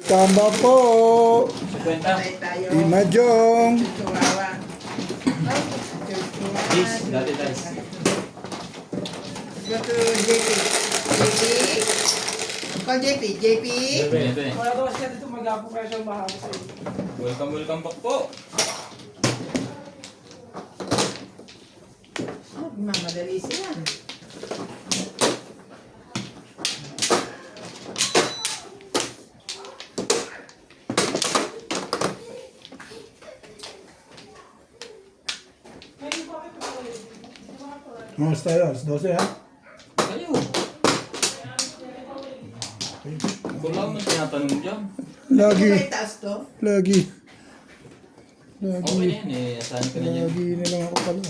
Tama po. 50. Tayo. Imajong. Chihuahua. Dice, dati dice. Go to JP. JP. Call JP. JP. Bebe. Wala daw siya dito mag-apo kaya siya mahaba sa iyo. Welcome back po. Mamadali siya. Mas tayo, alas 12 ha? Kayo. Kung lang mo tinatanong dyan. Lagi, May taas to? lagi. Okay na yan eh. Asahan ka na dyan. Lagi na lang ako pala.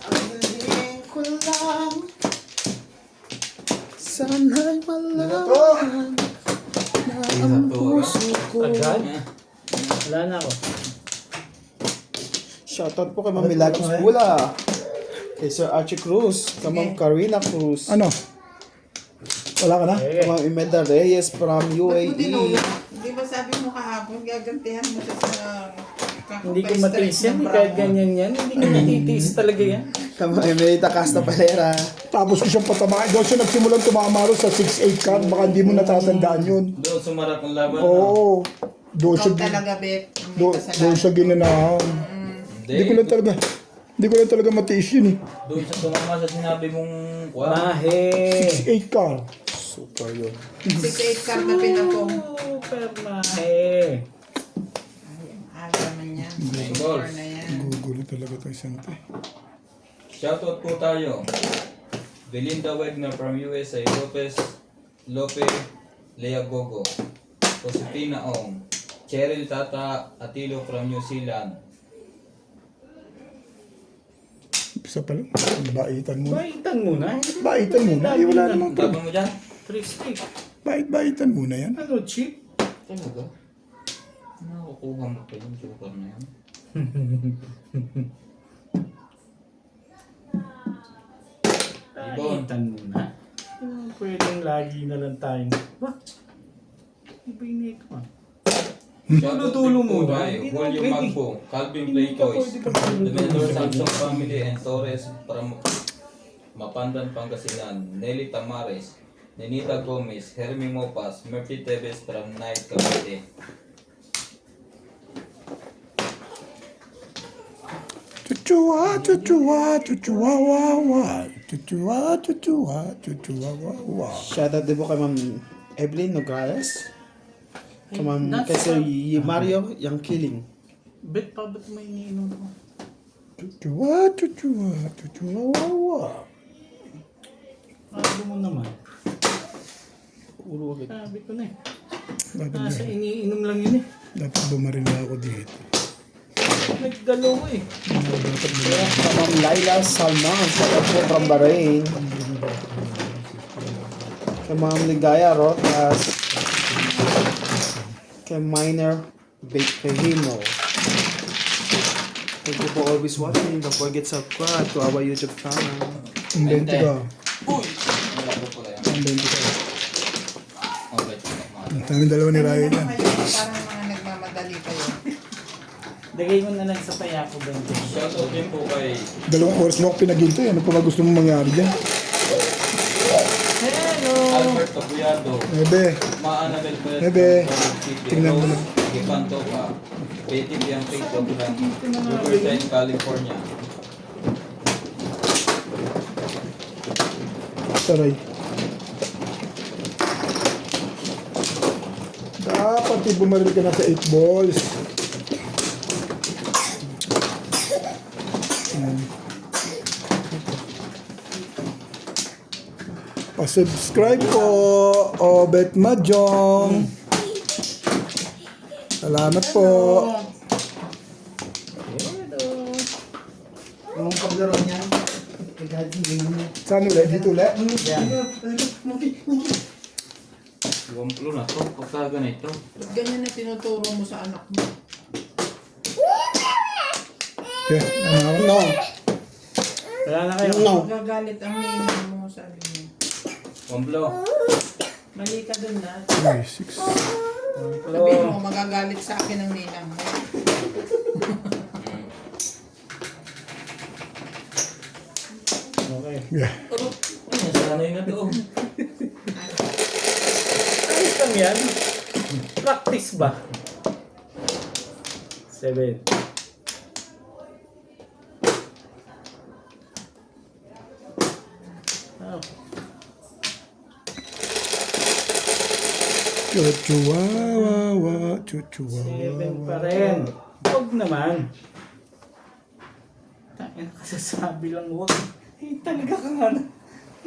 Ang ko lang. Sana'y malaman na ang puso ko. Agad? Wala na ako. Shoutout po kay Ma'am Milagros Bula, kay Sir Archie Cruz, kay Ma'am Karina Cruz, Ano? Wala ka na? kay Ma'am Imelda Reyes from Ba't mo UAE. tinulog? Di ba sabi mo kahapon, gagantihan mo siya sa Hindi ko matiis yan. Kahit ganyan yan. Hindi ko matitiis talaga yan. Kay Ma'am Emerita Casta Palera. Tapos ko siyang patamain. Doon siya nagsimulang tumamaro sa 6-8 card. Baka hindi mo natatandaan yun. Doon sumarap ang laban. Oo. Doon siya, Ikaw talaga, Bet. Hindi doon kasalanan. siya ginanahan. Hindi ko lang talaga matiis yun eh. Doon sa tumama sa sinabi mong wow. Mahe. 6-8 card. Super yun. 6-8 card na pinapong. Super mahe. Aga man yan. Nine Score balls. na yan. Gugulo talaga ito isang ito. Shoutout po tayo. Belinda Wagner from USA. Lope Leagogo. Josefina Ong. Cheryl Tata Atilo from New Zealand. Isa pa lang. Baitan muna. Baitan muna. Baitan muna. Eh, wala namang Laban problem. mo dyan? Free stick. Baitan muna yan. Ano, cheap? Talaga? Nakukuha mo pa yung joker na yan. Ibon. Baitan muna. Pwedeng lagi na lang tayong... What? Iba yung nito ah. Tulo-tulo muna. Ay, Julio Magbo, Calvin Play Toys, The Mentor Samsung Family and Torres from Mapandan, Pangasinan, Nelly Tamares, Nenita Gomez, Hermie Mopas, Murphy Tevez from Night Cavite. Chuchua, chuchua, chuchua, wawa. Chuchua, chuchua, chuchua, wawa. Shoutout din po kay Ma'am Evelyn Nograles. Kay Ma'am, kay Sir Mario Yang Killing. Bet pa ba't may iniinom ko? Chuchua, chuchua, chuchua, wawa. Sabi mo naman. Uro agad. Sabi ko na eh. Dapat, Iniinom lang yun eh. dapat bumaril na ako dito. Nagdalawa eh. Kay Ma'am Laila Salman, shoutout po from Bahrain. Kay Ma'am Ligaya Rotas. Kay Minor Bakehimo. Thank you for always watching. Don't forget to subscribe to our YouTube channel. Ang 20 ka. Uy! Wala ko pala yan. Ang 20 ka. Okay, Ang taming dalawa ni Ryan yan. Parang mga nagmamadali kayo. Lagay mo na lang sa paya ko, Bente. Shoutout din po kay Dalawang oras mo ako pinaghintay. Ano pa ba gusto mong mangyari dyan? Hello! Albert Tapuyado, Ebe, Maanabel Perez, Bebe, City, tingnan mo Rose, lang. Gipanto pa, Betty Bianchi from Riverside, California. taray. Dapat bumaril ka na sa 8 balls. Pa-subscribe po, Obet Majong. Salamat po. Anong paglaro niya? Saan ulit? Dito ulit? Iwan plo na to, pagka ganito. Ba't ganyan na tinuturo mo sa anak mo? Okay, ano? No. Wala na kayo. No. Gagalit ang ninong mo, sabi mo. Pamblo. Mali ka dun na. Ay, 6. Sabihin mo, magagalit sa akin ang ninang mo. Okay. Yeah. Ano? Ay, nasanay na to. Ayos lang yan. Practice ba? 7. Oh. Chuchuwawawa, chuchuwawawa. 7 pa rin. Huwag naman. Tangin, kasasabi lang huwag. Eh, talaga ka nga na.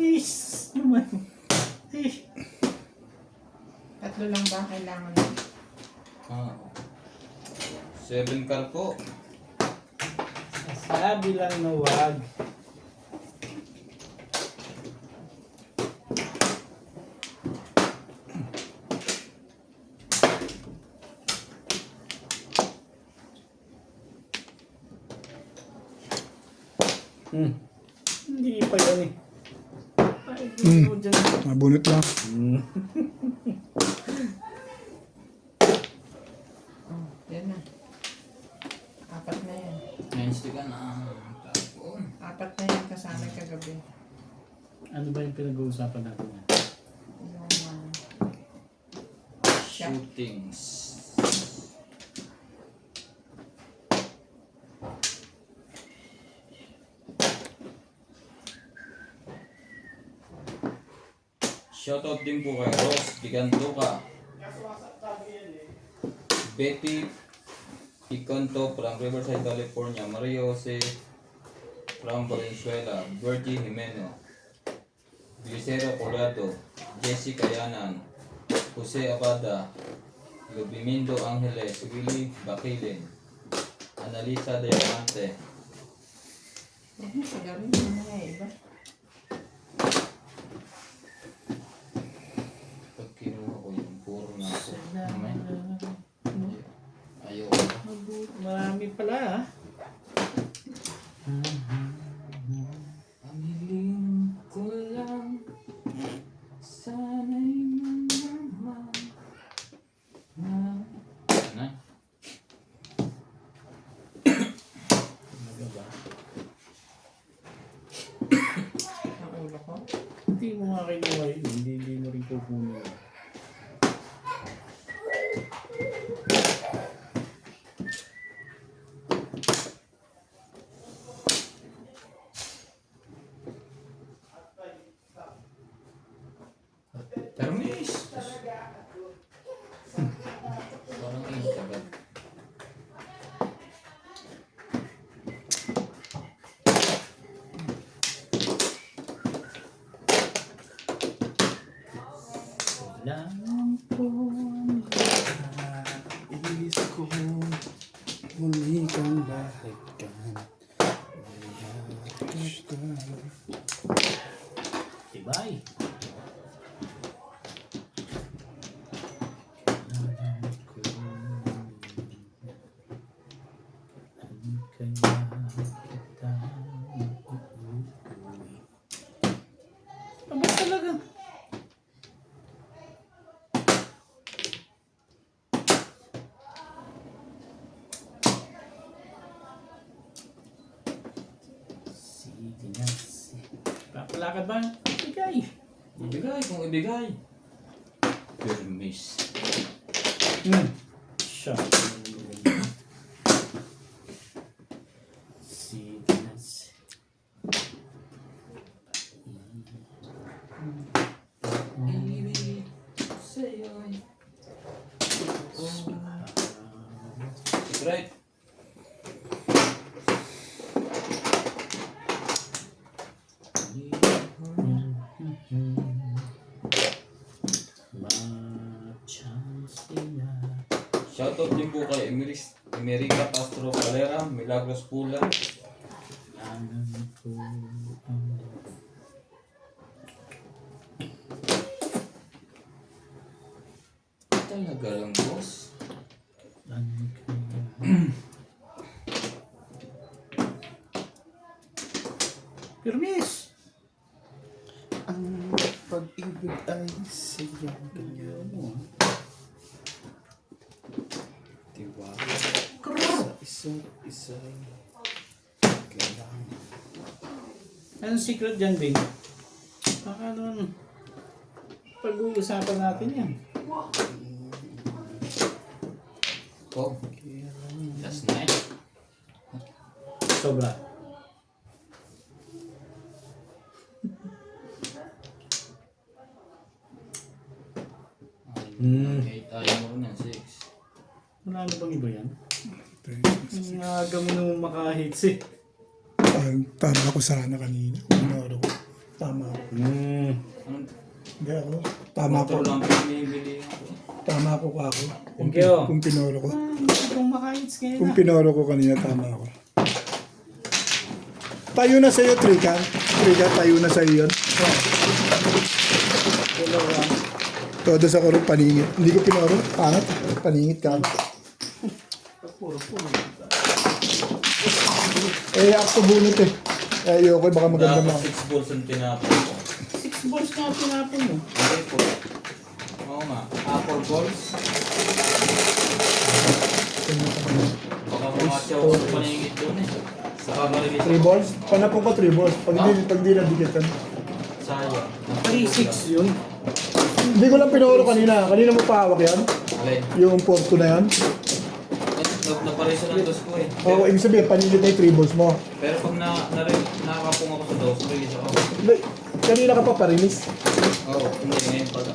Is, naman. Eh. Tatlo lang ba kailangan mo? Ah. 7 car po. Sabi lang na huwag. Hindi pa yan eh. Ay, gusto ko dyan. Nabunot lang. Oh, yan na. Apat na yan. Wednesday ka na. Tapon. Apat na yan kasama kagabi. Ano ba yung pinag-uusapan natin yan? Yung Shootings. Shoutout din po kay Rose Gigantuca, Betty Picanto from Riverside, California, Maria Jose from Valenzuela, Virgie Jimeno, Glicero Colado, Jessica Yanan, Jose Abada, Lubimindo Angeles, Willie Bakilin, Analisa Diamante. huwag mo sagarin yung mga iba. Pag kinuha ko yung puro na ako. Ayaw. Marami pala ah. Ang hiling ko lang, sana'y malaman na... Na? Ano ba? Ang ulo ko. Hindi mo nga kinuha yun. Hindi mo rin kukunin. Termis! Parang intagal. Kailangan ko ang lahat. Ibis ko muli kang balikan. Tibay. Aba talaga. Sige na. Papalakad ba? Ibigay. Ibigay kung ibigay. Termis. Siya. Sige na. Ibig sa'yo'y... Right. Shoutout din po kay Emerita Castro Calera, Milagros Pula. Talaga lang, boss. Permis! Ang Pag-ibig ay siyang ganyan. Diba? Sa isang isa. Kailangan. Anong secret dyan, Bing? Baka naman, pag-uusapan natin yan. Oh, that's nice. Sobra. Hmm. 8 ayaw mo rin yan, 6. Wala na bang iba yan? Ang aga mo naman makahits eh. Tama ako sana kanina. Pinoro ko. Tama ako. Anong Hindi ako. Tama ako. motor lang pinibili ako? Tama ako ako. Thank you. Kung pinoro ko. Kung makahits ngayon Kung na. pinoro ko kanina, tama ako. Tayo na sa'yo, Trika. Trika, tayo na sa'yo yun. Dalawa. Todo sa kurong paningit. Hindi ko pinoro. Pangat. Paningit ka. Puro. Eh, ako bunot eh. Eh, ayoko. Baka maganda Dapat mo. 6 balls ang tinapon ko. 6 balls nga pinapon mo. Hindi po. Oo nga. 4 balls. Baka pumatyaw ko sa paningit doon eh. Saka marilis 3 balls? Panapon ko 3 balls. Pag di nadikitan. sayang. 3-6 yun. Hindi ko lang pinoro kanina. Kanina mo pa hawak yan? Alin? Yung porto na yan? Napareso ng dos ko eh. Oo, ibig sabihin, paningit na yung 3 balls mo. Pero pag nakakapung ako sa dos, release ako. Hindi, kanina ka pa parinis. Oo, hindi ngayon pala.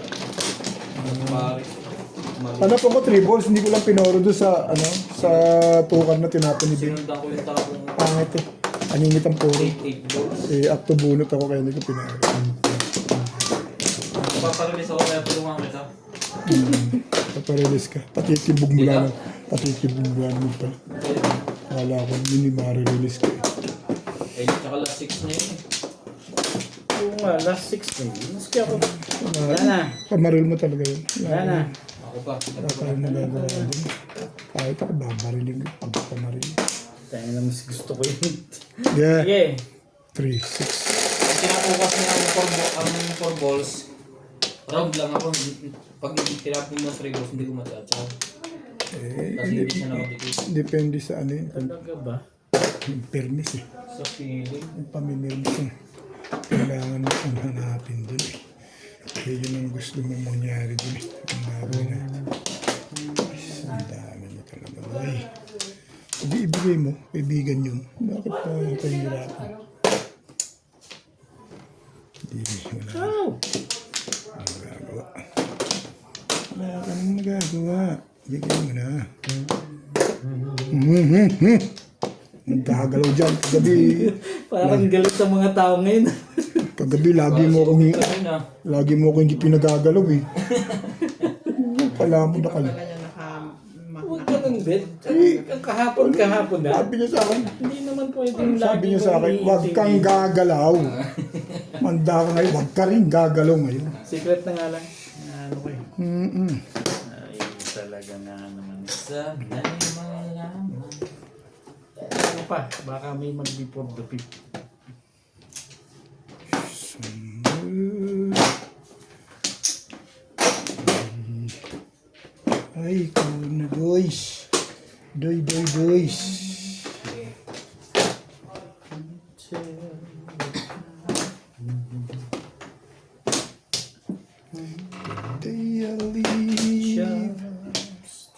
Pare. Panapon ko 3 balls. Hindi ko lang pinoro doon sa, sa tukar na tinapon ni Bing. Sinundan ko yung tapong Pangit eh. Paningit ang puro. 8 balls. Eh, up to bunot ako kaya hindi ko pinoro. Paparelease ako kaya tulungan kita. Paparelease ka. Patitibog mo lang. Patitibog mo lang mo pala. Akala ko hindi ma-release ka. Eh, tsaka last 6 na yun eh. Oo nga, last 6 na yun. Maski ako. Yan na. Pamaril mo talaga yun. Yan na. Ako pa. Wala pa rin nagagawa din. Kahit ako babariling ko pag pamaril. Tayo na mas gusto ko yun. Yeah. Sige. 3, 6. Tinapukas niya ang 4 balls. Round lang ako. Pag tinapon mo 3 balls, hindi ko matatsaw. Eh, Kasi hindi siya nakadikit. depende sa ano yun. Talaga ba? Yung permis eh. Sa feeling. Yung pamimirmis yung kailangan mo kung hanapin dun eh. Kaya yun ang gusto mo mangyari dun eh. Ang gagawin na. Ang dami mo talaga. Ay, hindi ibigay mo, kaibigan yun. Bakit pa yung kahirapan? Hindi, wala Oh! magagawa. Wala ka nang magagawa. Bigyan mo na. Nagkakagalaw dyan. Kagabi, Parang galit sa mga tao ngayon. kagabi Ayun na. lagi mo akong hindi pinagagalaw eh. Kala mo na kala. Wala niya Huwag ganun, Bet. Kahapon na. Sabi niya sa akin, Hindi naman pwedeng lagi sabi niya sa akin, kong huwag kang iintikin. gagalaw. Manda ka ngayon, huwag ka rin gagalaw ngayon. Secret na nga lang. Ano ko eh. Ay, talaga nga naman. Sana'y malaman. Ano pa? Baka may mag-before the pip. Ay, ikaw na, Doys. Doys. They are leaving.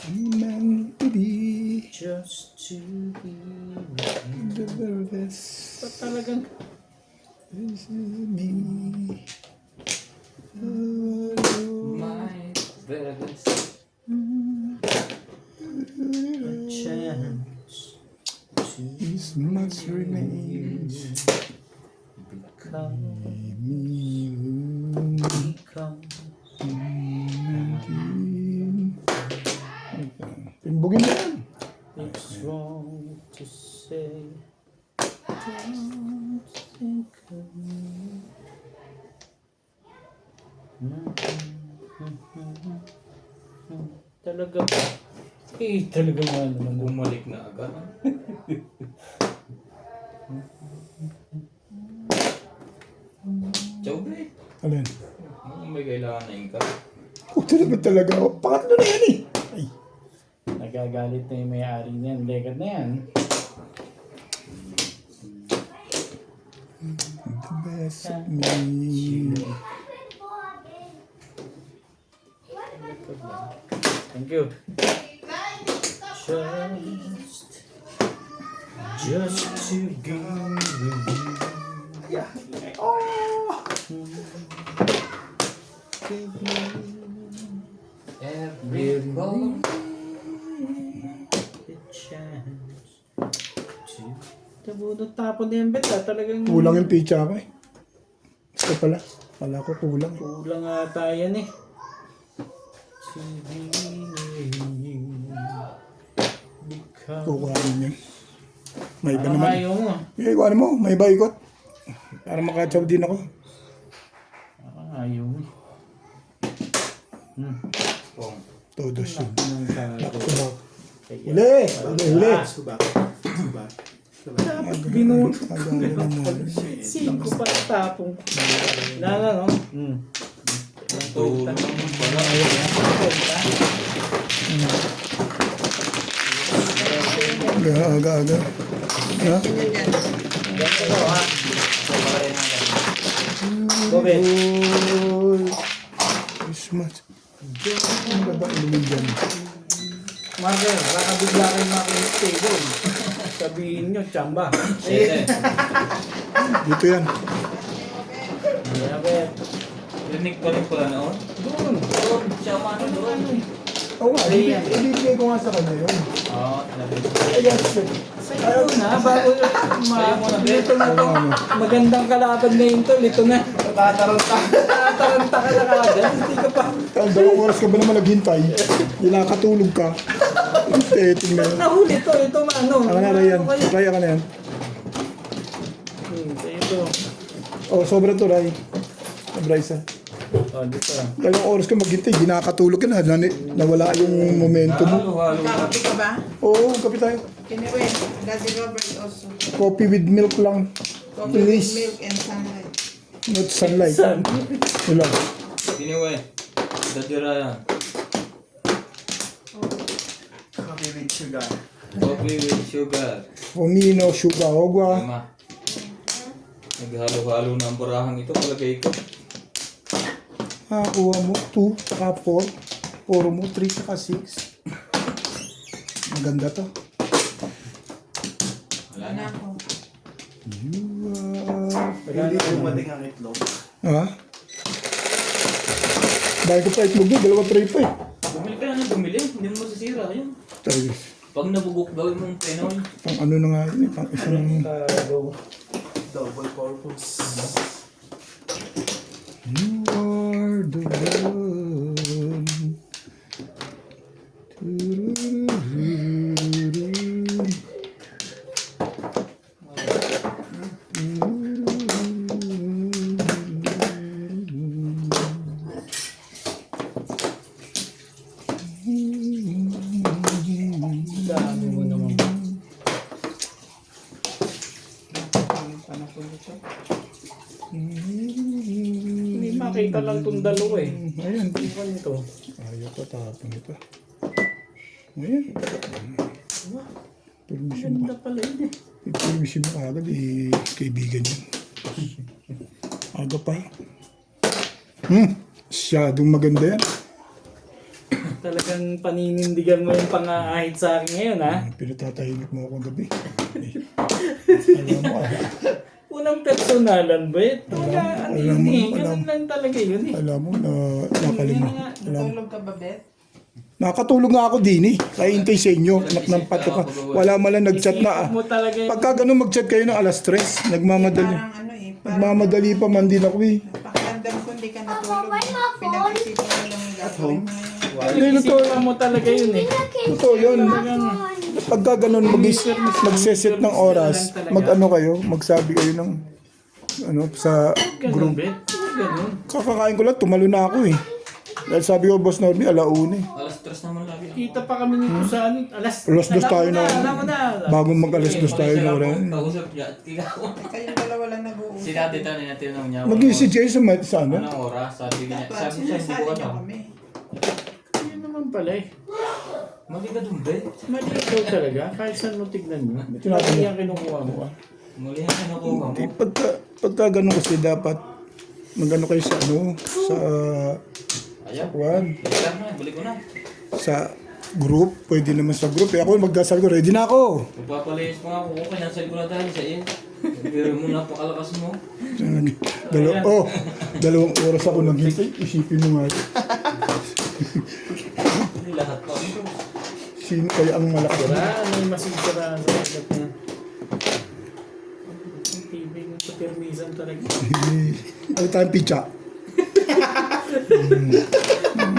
Meant to be Just to be the very best. Ba't talagang This is me. My very best. a chance to This much remains. become Me. Timbugin mo yan. It's wrong to say don't think of me. Talaga ba? Eh, talaga nga naman. Bumalik na agad. Chow, eh. Alin? Kung may kailangan na inka. Puta naman talaga ako. Pangatlo na yan eh. Ay. Nagagalit na yung may-ari niyan. Legad na yan. The best of me. Thank you. Just to be with you. Every call. The chance to... Tabunod tapon na yung bet talagang... Kulang yung pizza ko eh. Ito pala. Pala ko kulang. Kulang ata yan eh. To be with you. Because... Kukuhanin yun. May iba Parang naman. ayaw mo. Eh, ano mo? May iba ikot. Para makatsaw din ako. Parang ayaw mo. Kung Todos yun. Nang Nakatulog. Huli! Huli! Binuto. Hanggang naman. 5 pa tapong. Wala no? tulong pala. Aga. Ha? Bobet. Oy! Christmas. Ang ganda ilumin dyan. Marker, baka bigla kayo makinig table. Sabihin nyo, tsamba. Sete. Dito yan. Bobet. Rinig pa rin pala noon. Doon. Doon, siya mano doon. Oo nga, ibibigay ko nga sa kanya yun. Oo, talaga. Ayan, sir. Sa'yo na, bago Sa'yo muna, Bet. ito na to. Magandang kalaban na yun tol. Ito na. Tataranta ka na kagad. Hindi ka pa. Ang 2 oras ka ba naman naghintay? Nakatulog ka. Tingnan na yun. Nahuli to. Ito ano. Ako na, Ryan. Ryan ka na yan. Sa'yo to. Oh, sobra to, Ray. Sobra isa. Oh, dito. 2 oras ka maghintay, ginakatulog ka na. Nawala yung momentum mo. Halo-halo. Kakapi ka ba? Oo, kape tayo. Anyway, Daddy Robert also. Coffee with milk lang. Coffee with Please. milk and sunlight. Not sunlight. San? Wala. Anyway, dadira yan. Coffee with sugar. Coffee with sugar. For me, no sugar. Ogwa. Lima. Naghalo-halo na ang barahang ito. Palagay ko. Kuha mo 2, saka 4. 4 mo, 3, saka 6. Maganda to. Wala Wala na. ako. You are... Hindi dumating ang itlog. Ha? Dahil ko pa itlog mo, 2 tray pa eh. Bumili ka na ng bumili. Hindi mo masisira. Yun. Tayo. Pag nabugok gawin mong penoy. Pang ano na nga yun eh. Pang isang... Double purpose. You are the one. Dami mo naman. Hindi makita lang itong dalawa eh. Ayan. Hindi pa nito. Ayaw ko tapon ito. Ayan. Permission mo. Ganda pala yun eh. Permission mo agad eh. Kaibigan yun. Aga pa eh. Masyadong maganda yan. Talagang paninindigan mo yung pang-aahit sa akin ngayon ha. Pinatatahimik mo akong gabi. Alam mo ah. Unang personalan ba eh? Wala, ano alam yun mo, eh. alam. Ganun lang talaga yun eh. Alam mo na nakalimutan. Alam mo. Natulog ka ba, Beth? Nakatulog nga ako din eh. Kaya hintay sa inyo. Anak ng pato ka. Wala malang nag-chat na. Isipin mo talaga yun. Pagka ganun mag-chat kayo ng alas 3, nagmamadali. Parang ano eh. Parang Nagmamadali pa man din ako eh. pakiramdam ko hindi ka natulog. Pinag-isipan mo lang yung gagawin mo. Isipin mo talaga yun eh. Totoo yun. Pagka ganun mag-set ng oras, mag-ano kayo, magsabi kayo ng ano sa Ganun, group. Bet. Ganun. Kakakain ko lang, tumalo na ako eh. Dahil sabi ko, Boss Norby, 1:00 eh. Alas 3 naman lagi. Nagkita pa kami nito sa ano, alas Alas 2 tayo na. Alam mo na. Bago mag-alas 2 tayo na wala. Kausap niya at kikaw. Kayong dalawa lang nag-uusap. Si dati tanong niya, tinanong niya. Mag-iisip kayo sa ano? Anong oras? Sabi niya, Dapat sabi siya, hindi sinasali ko niyo alam. kami. Yun naman pala eh. Mali ka dun, Ben. Mali ikaw talaga. Kahit saan mo tignan mo. Tinatanong. Mali ang kinukuha mo ah. Muli ang kinukuha mo. Hindi, pagka ganun kasi dapat magano kayo sa ano, sa Ayan. kwan, Balikan na, balik ko na. sa group, pwede naman sa group. Eh ako magdasal ko, ready na ako. Magpapalayas pa nga ako, okay, nasa ko na tayo sa iyo. Pero mo na pakalakas mo. Dalawang oras ako naghintay. Isipin mo nga, Hindi lahat pa. sino kaya ang malaki? Sira, ano yung masigsira sa sagat niya. Ang TV ng patermisan talaga. Ano tayong pitcha?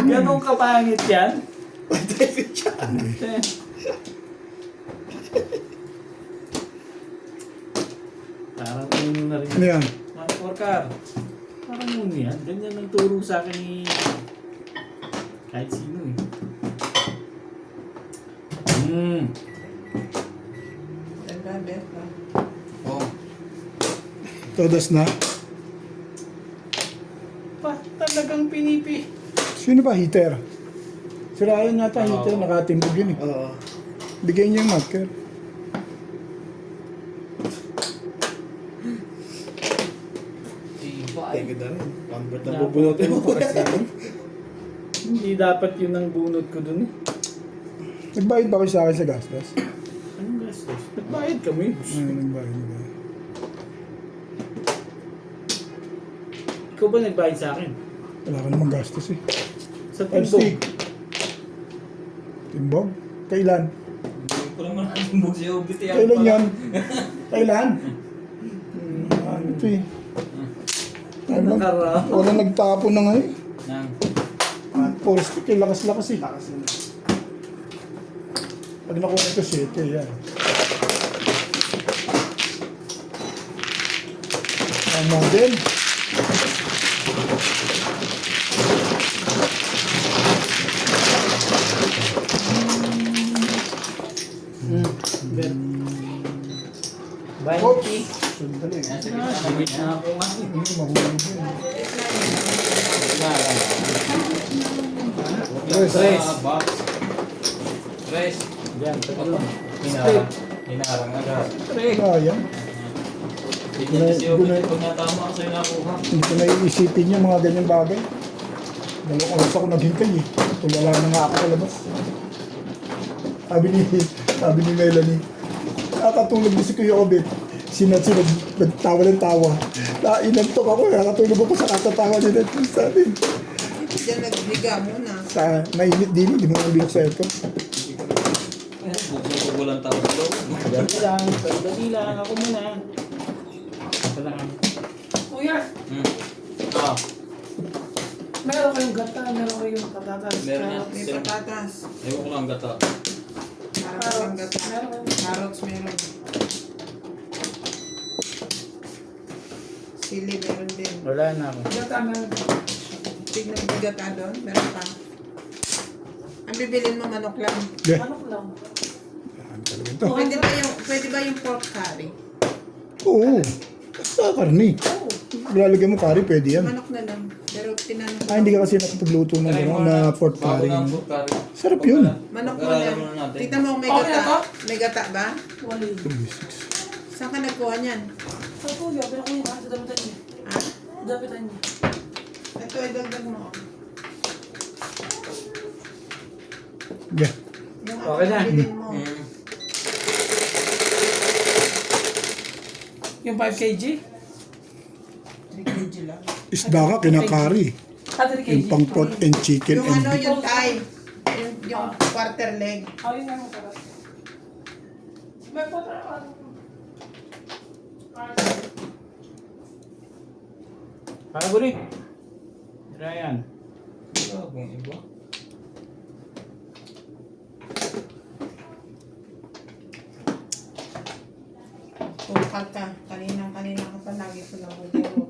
Ganun kapangit yan? Parang uno na rin. Ano yan? Mga porkar. Parang uno yan. Ganyan ang turo sa akin ni kahit sino eh. Ganda, Beth, ha? Oh, Todas na? Talagang pinipi. Sino ba heater? Si Ryan yata heater, nakatimbog yun eh. Oo. Bigay niya yung marker. tibay. Teka na rin. Pambert na bubunutin mo. Hindi dapat yun ang bunot ko dun eh. Nagbayad ba kayo sa akin sa gastos? Anong gastos? Nagbayad kami. Nagbayad ba? Ikaw ba nagbayad sa akin? Wala ka namang gastos eh. Sa Times timbog. 6. Timbog? Kailan? Hindi ko naman natimbog siya. Gusto yan Kailan pala. yan? Kailan? Ano ito eh? Ano? Nakaraan. Wala nagtapon na nga eh. Nang, Four stick eh, lakas-lakas eh. Pag nakuha ito 7, yan. Tama din. Banky. Sandali. yan sa gitna naman Limit yan. na ako nga. Hindi mahulog yun. Tres. Tres. Box. Tres. Diyan, tatlo. Hinarang. Hinarang agad. Kaya. Hindi kasi ako pag natama ako sa'yo nakuha. Hindi ko naiisipin yung mga ganyang bagay. Dalawang oras ako naghintay eh. Tulala na nga ako sa labas. Sabi ni Melanie, nakatulog din si Kuya Obet. Sinat-sinat, nagtawa ng tawa. Inantok ako, nakatulog ako sa katatawa ni Netflix sa atin. Diyan nagbiga muna. Sa mainit din, hindi mo nang binuksa ito. Buksan ko walang tao sa loob. Dali lang, dali lang. Ako muna. Ito lang. Kuya, Ah, meron kayong gata, meron kayong patatas. Meron yan. May patatas. ewan ko lang gata. Parang gata. Meron kayong Carrots meron. Sili meron din. Wala na ako. gata, meron. Tignan mo yung gata doon. Meron pa. Ang bibilin mo manok lang. Yeah. Ano ko lang? Ano talaga ito? Pwede ba yung pork curry? Oo. Basta karni. Oo. Lalagyan mo curry, pwede yan. Manok na lang. Pero tinanong ko. Hindi ka kasi nakapagluto ng ano, na pork Bago curry. ng pork curry. Sarap yun. Manok mo Pag-aralan lang. muna natin. Tignan mo kung may Okay na gata. to? May gata ba? Wali. Saan ka nagkuha niyan? Sa kuya, pero kuya, sa dapitan niya. Ha? Dapitan niya. Ito ay dagdag mo. Yeah. Yung Okay na. bilhin mo. Yung 5 kg? 3 kg lang. Isda ka, kinakari. Ah, 3 kg. Yung pang pork and chicken Yung and ano, beef. yung thigh. Yung quarter leg. Ah, yun nga yung sarap. May patatas. Para ko rin. Ryan. Wala akong iba. Tukal ka. Kanina ka pa lagi ko lang buburo.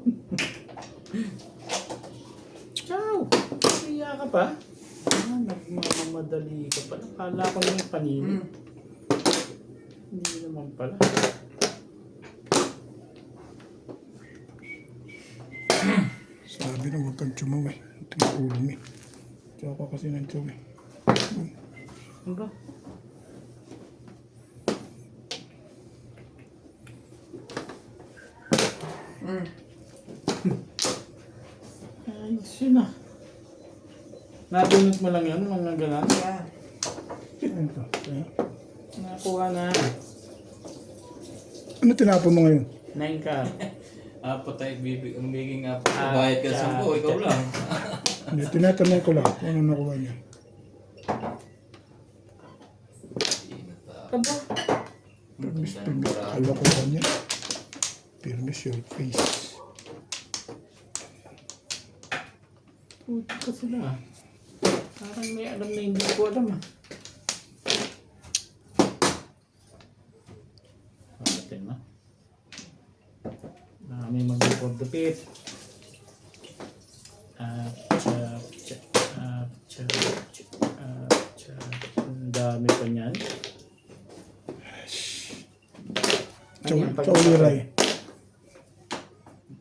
Ciao. Kaya ka pa? Nagmamadali ka pala. Kala ko yung panini. Hindi naman pala. Sabi na huwag kang tsumaw eh. Ito yung ulo mo eh. Tsaka kasi ng tsumaw eh. Ano ba? Ayos yun ah. Nabunot mo lang yan, mga ganan. Yeah. Ano to? Ayan. Nakakuha na. Ano tinapon mo ngayon? 9 ka. Apo tayo, biging apo. Bayad ka sa po, ikaw lang. Hindi, tinatanong ko lang kung ano nakuha niya. Aba. Permis, kalokohan niya. Permis your face. Puti ka sila ah. Parang may alam na hindi ko alam ah. Pagdating na. May mag-report the pit. Ang dami pa niyan. Chauliray.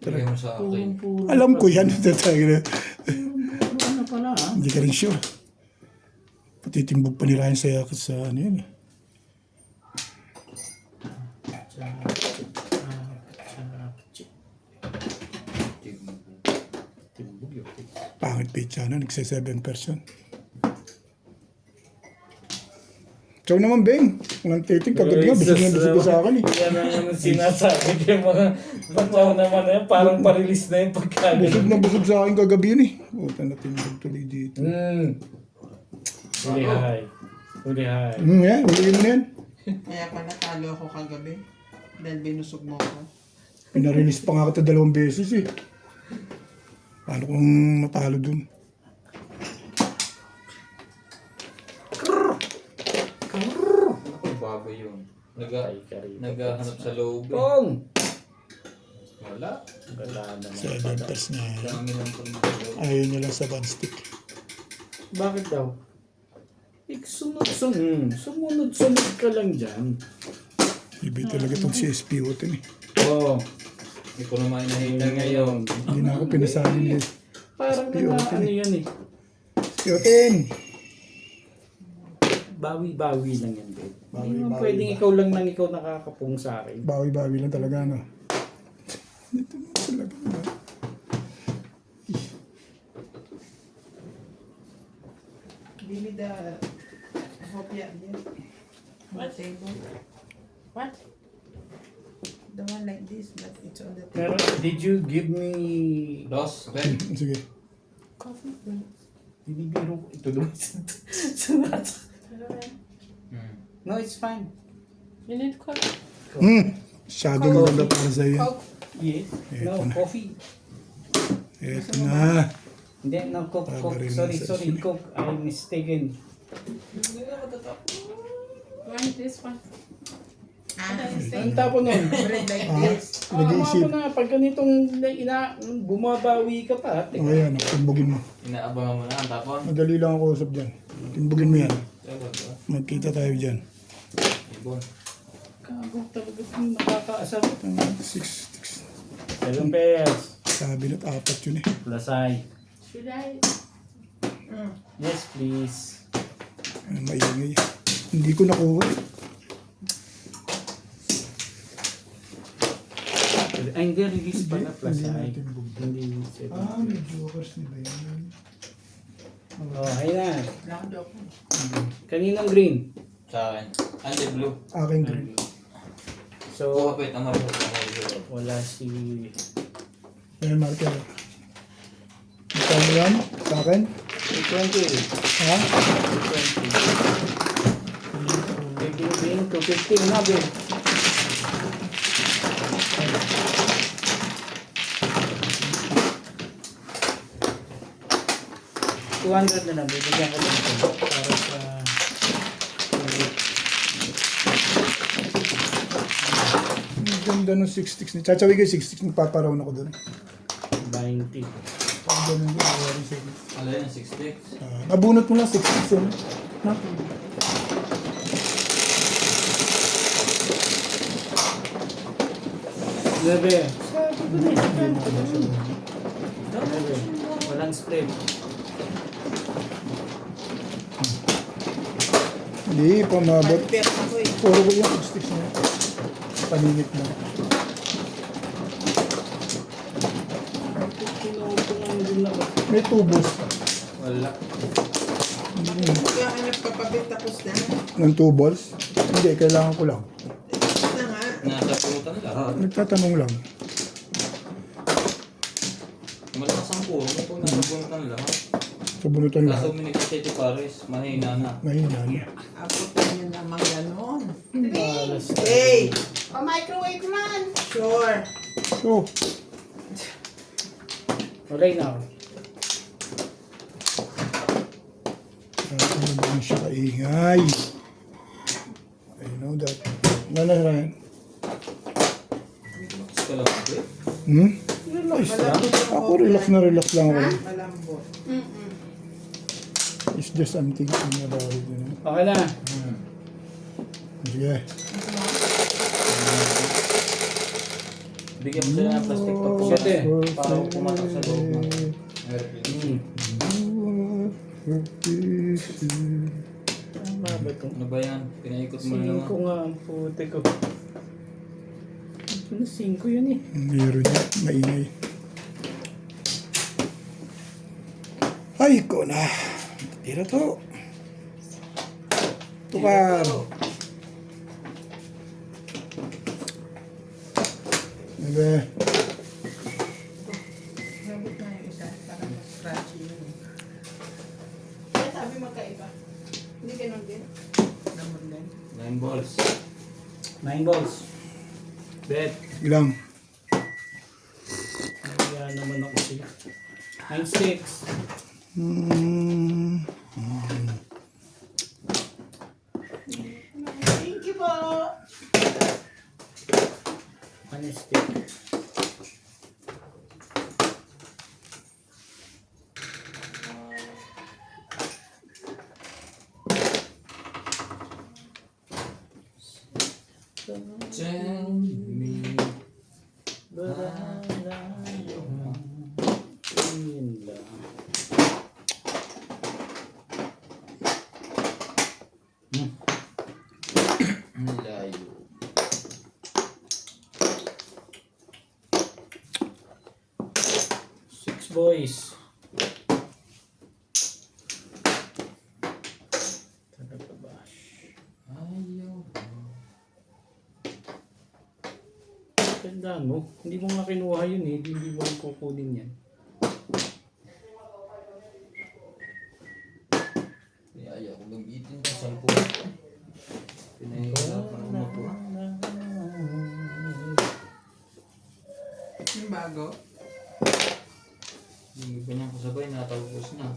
Bigay mo sa akin. Puro Alam ko yan. ano pala ah. Hindi ka rin sure. Patitimbog pa nila yun sa ano yun eh. Pangit pizza na, nagsa 7%. Chow naman, Beng. Walang titig, kagabi nga, busog na busog ka sa akin eh. Yan ang naman sinasabi ko yung mga batyaw naman na yan. Parang pa-release na yung pagkain. Busog na busog sa akin kagabi yun eh. Puta na timbog tuloy dito. Huli high. Huli high. Yan, uliin mo yan. Kaya pala talo ako kagabi. Dahil binusog mo ako. Pinarinis pa nga kita 2 beses eh. Paano kung matalo dun? Baboy yun. Ay, karito. Naghahanap sa loob. Pong! Wala. Wala naman. 7 pass na yan. Dami ng pangalaw. Ayaw niya lang sa bandstick. Bakit daw? Sumunod-sunod ka lang dyan. Ibi talaga itong CSPO din eh. Oo. Hindi ko naman inahitan ngayon. Hindi na ako pinasalin din. Parang ano yan eh. Yotin! Bawi-bawi lang yan, babe. Hindi naman Bawi-bawi pwedeng ba? ikaw lang nang ikaw nakakapung sa akin. Bawi-bawi lang talaga ano. Dito mo talaga ba? Give me the hopya there. On the table. What? The one like this, but it's on the table. Pero, did you give me Dos, Ben. Sige. Coffee. binibiro ko ito doon sa nasa. No, it's fine. You need coffee? Masyado maganda para sa iyo. Coke? Yes. Eto No, na. coffee. Eto na. Hindi, no, Coke, Coke. Babarin Sorry, mo sa sorry, sili. Coke. I'm mistaken. Want this one? Ang tapo nun. Bread like Ah, this. nag-iisip. na, pag ganitong bumabawi ka pa. O yan, timbugin mo. Inaabangan mo na ang tapon. Madali lang ako usap dyan. Timbugin mo yan. Magkita tayo dyan. Ibon. Kago talaga kung nakakaasar. 6. 7 pesos. Sabi na't 4 yun eh. Lasay. Should I? Yes, please. Maingay. Hindi ko nakuha eh. Ay, hindi, release pala. Lasay. timbog. Hindi 7 May jokers nila yan. Oh, ayun na. Round up. Kaninang green? Sa akin. Andi blue. Aking green. So, Wait, ang marunong. wala si... Yan, marker. Ikaw mo yan? Sa akin? 220. Ha? 220. Green, 250 na, babe. $200 na lang, bibigyan ko lang ito para sa... Ang ganda ng 6 sticks. Chachawi ko yung 6 sticks. Magpaparaw ako doon. 20. ganun din. January 6. Ano yan, 60? Nabunot mo lang 6 yun. Ha? Lebe. Sabi ko na eh. Lebe. Walang split. Hindi, pamabot. Pero ako eh. Puro ko yung 6 niya. Paninit na. Kinuha ko nga din na ba? May tubos. Wala. Kaya ka nagpapabit tapos na. Ng 2 balls. Hindi, kailangan ko lang. Tapos na nga. Nasa punutan lahat. Nagtatanong lang. Malakas ang puro mo kung nasa punutan lahat. Sa bunutan Kaso lahat. minigit Pares, mahina na. Mahina na. Abutin niyo naman ganon. Malas. Hey! Pa-microwave man. Sure. So, Okay na. ano ba siya kaingay? I know that. Ryan. Relax ka lang, okay? Hmm? Relax lang. Ako relax lang ako. Malambot. It's just I'm thinking about it, you know. Okay na. Sige. Bigyan mo sila ng plastic pa po. Siyete. Para pumatak sa loob ng airplane. Tama ba ito? Ano ba yan? Pinaikot mo na 5 naman. nga ang puti ko. Ano 5 yun eh. Meron niya. Maingay. Ay, ko na. Tira to. Tukar. Bebe. Nabot na yung isa. Parang scratchy yun. Kaya sabi magkaiba. Hindi ganun din. Nabot din. 9 balls. 9 balls. Bet. Ilang. Kaya naman ako siya. 9 sticks. Thank you po. 1 stick. Tell me. Yun lang. Ang layo. Six boys. Tagatabash. Ayaw. Tandaan mo, hindi mo nga kinuha yun eh. Hindi mo lang kukunin yan. Ayaw ko gamitin ng cellphone. Pinahihirapan ako po. Yung bago. Hindi ba niyang kasabay, natapos na.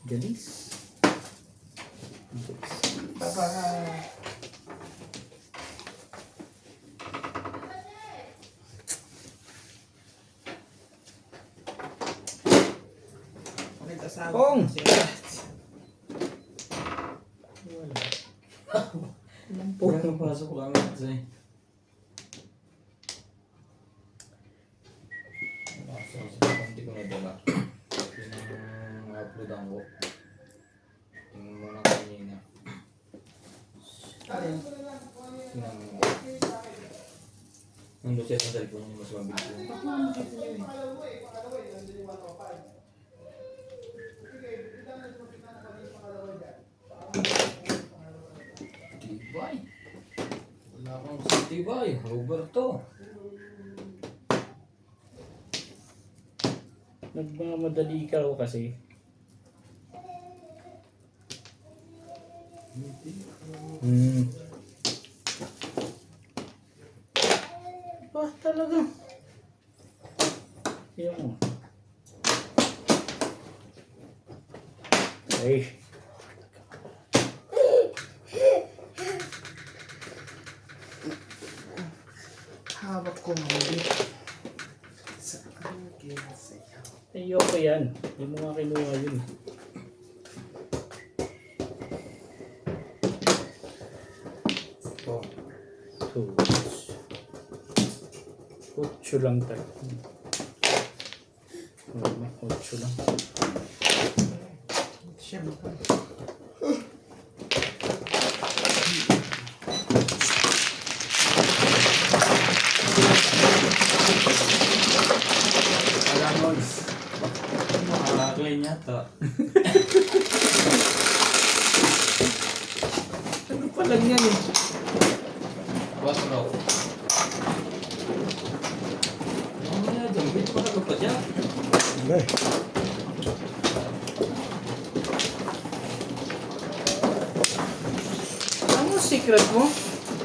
Galis. Bye-bye. Ulit asawa Ong! ko siya. Puro napasok ko lang kasi. Hindi ko nadala. Pinang-uploadan ko. Tingnan mo lang kanina. Nandun siya sa cellphone niya, mas mabilis yun. Tibay. Wala kang sa tibay. Roberto. Nagmamadali ka raw kasi. Ba talaga? Yung. Ay. kumbit. Saan kinasayaw? Ayoko yan. Hindi mo nga kinuha yun. Oh. Tools. 8 lang tayo. Wala, 8 lang. Siya maka. Alamos. Makakakain yata. Ano pa lang yan eh? 4. Mamaya dyan, may talaga pa dyan. Wala eh. Ano secret mo?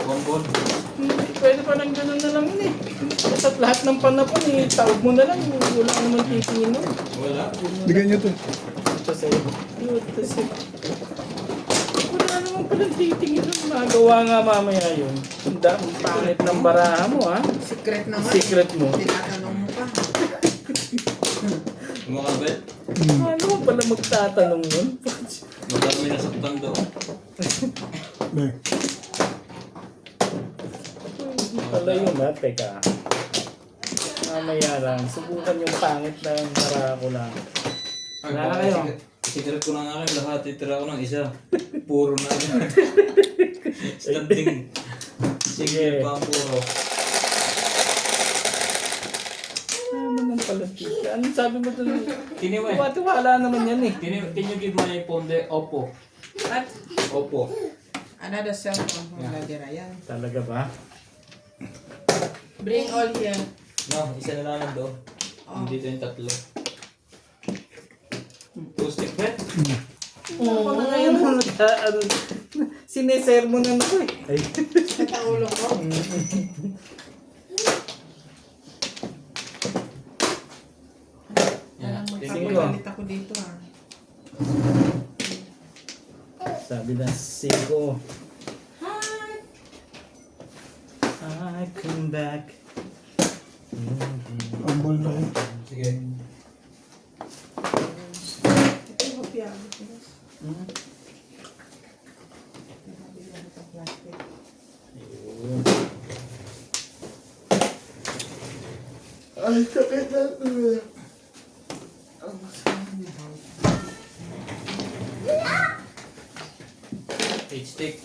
Bonbon. Hindi, pwede pa lang ganun na lang yun eh. Sa lahat ng panapon eh, tawag mo na lang, wala naman titingin mo. Wala. Bigyan niyo to. Ito sa'yo. Ito sa'yo. Wala naman palang titingin mo. Magawa nga mamaya yun. Ang pangit ng baraha mo ha. Secret naman. Secret mo. Tinatanong mo pa. Kumakabit. Ano mo pala magtatanong nun? Madami na saktan doon. Be. Hindi pala yun ha. Teka. Mamaya lang. Subukan yung pangit ng baraha ko lang. Ay, Wala na baka kayo. Secret ko na nga rin, lahat titira ko ng isa. Puro na. Standing. Sige, pa ang puro. Ano naman pala dito? Anong sabi mo dun? Kiniwa eh. Wala naman yan eh. Can you give my phone the Oppo? What? Oppo. Another cellphone from Lady Ryan. Talaga ba? Bring all here. No, isa na lang doon. Hindi ito yung 3. 2 stick bet? Oo, ngayon mo ano, sinesermon na ako eh. Ay. Sa ulo ko. Yan. Magpapalit ako dito ah. Sabi na Siko. I come back. Ambol na eh. Sige. Ito yung hopya. Ay, sakit na. Eight stick.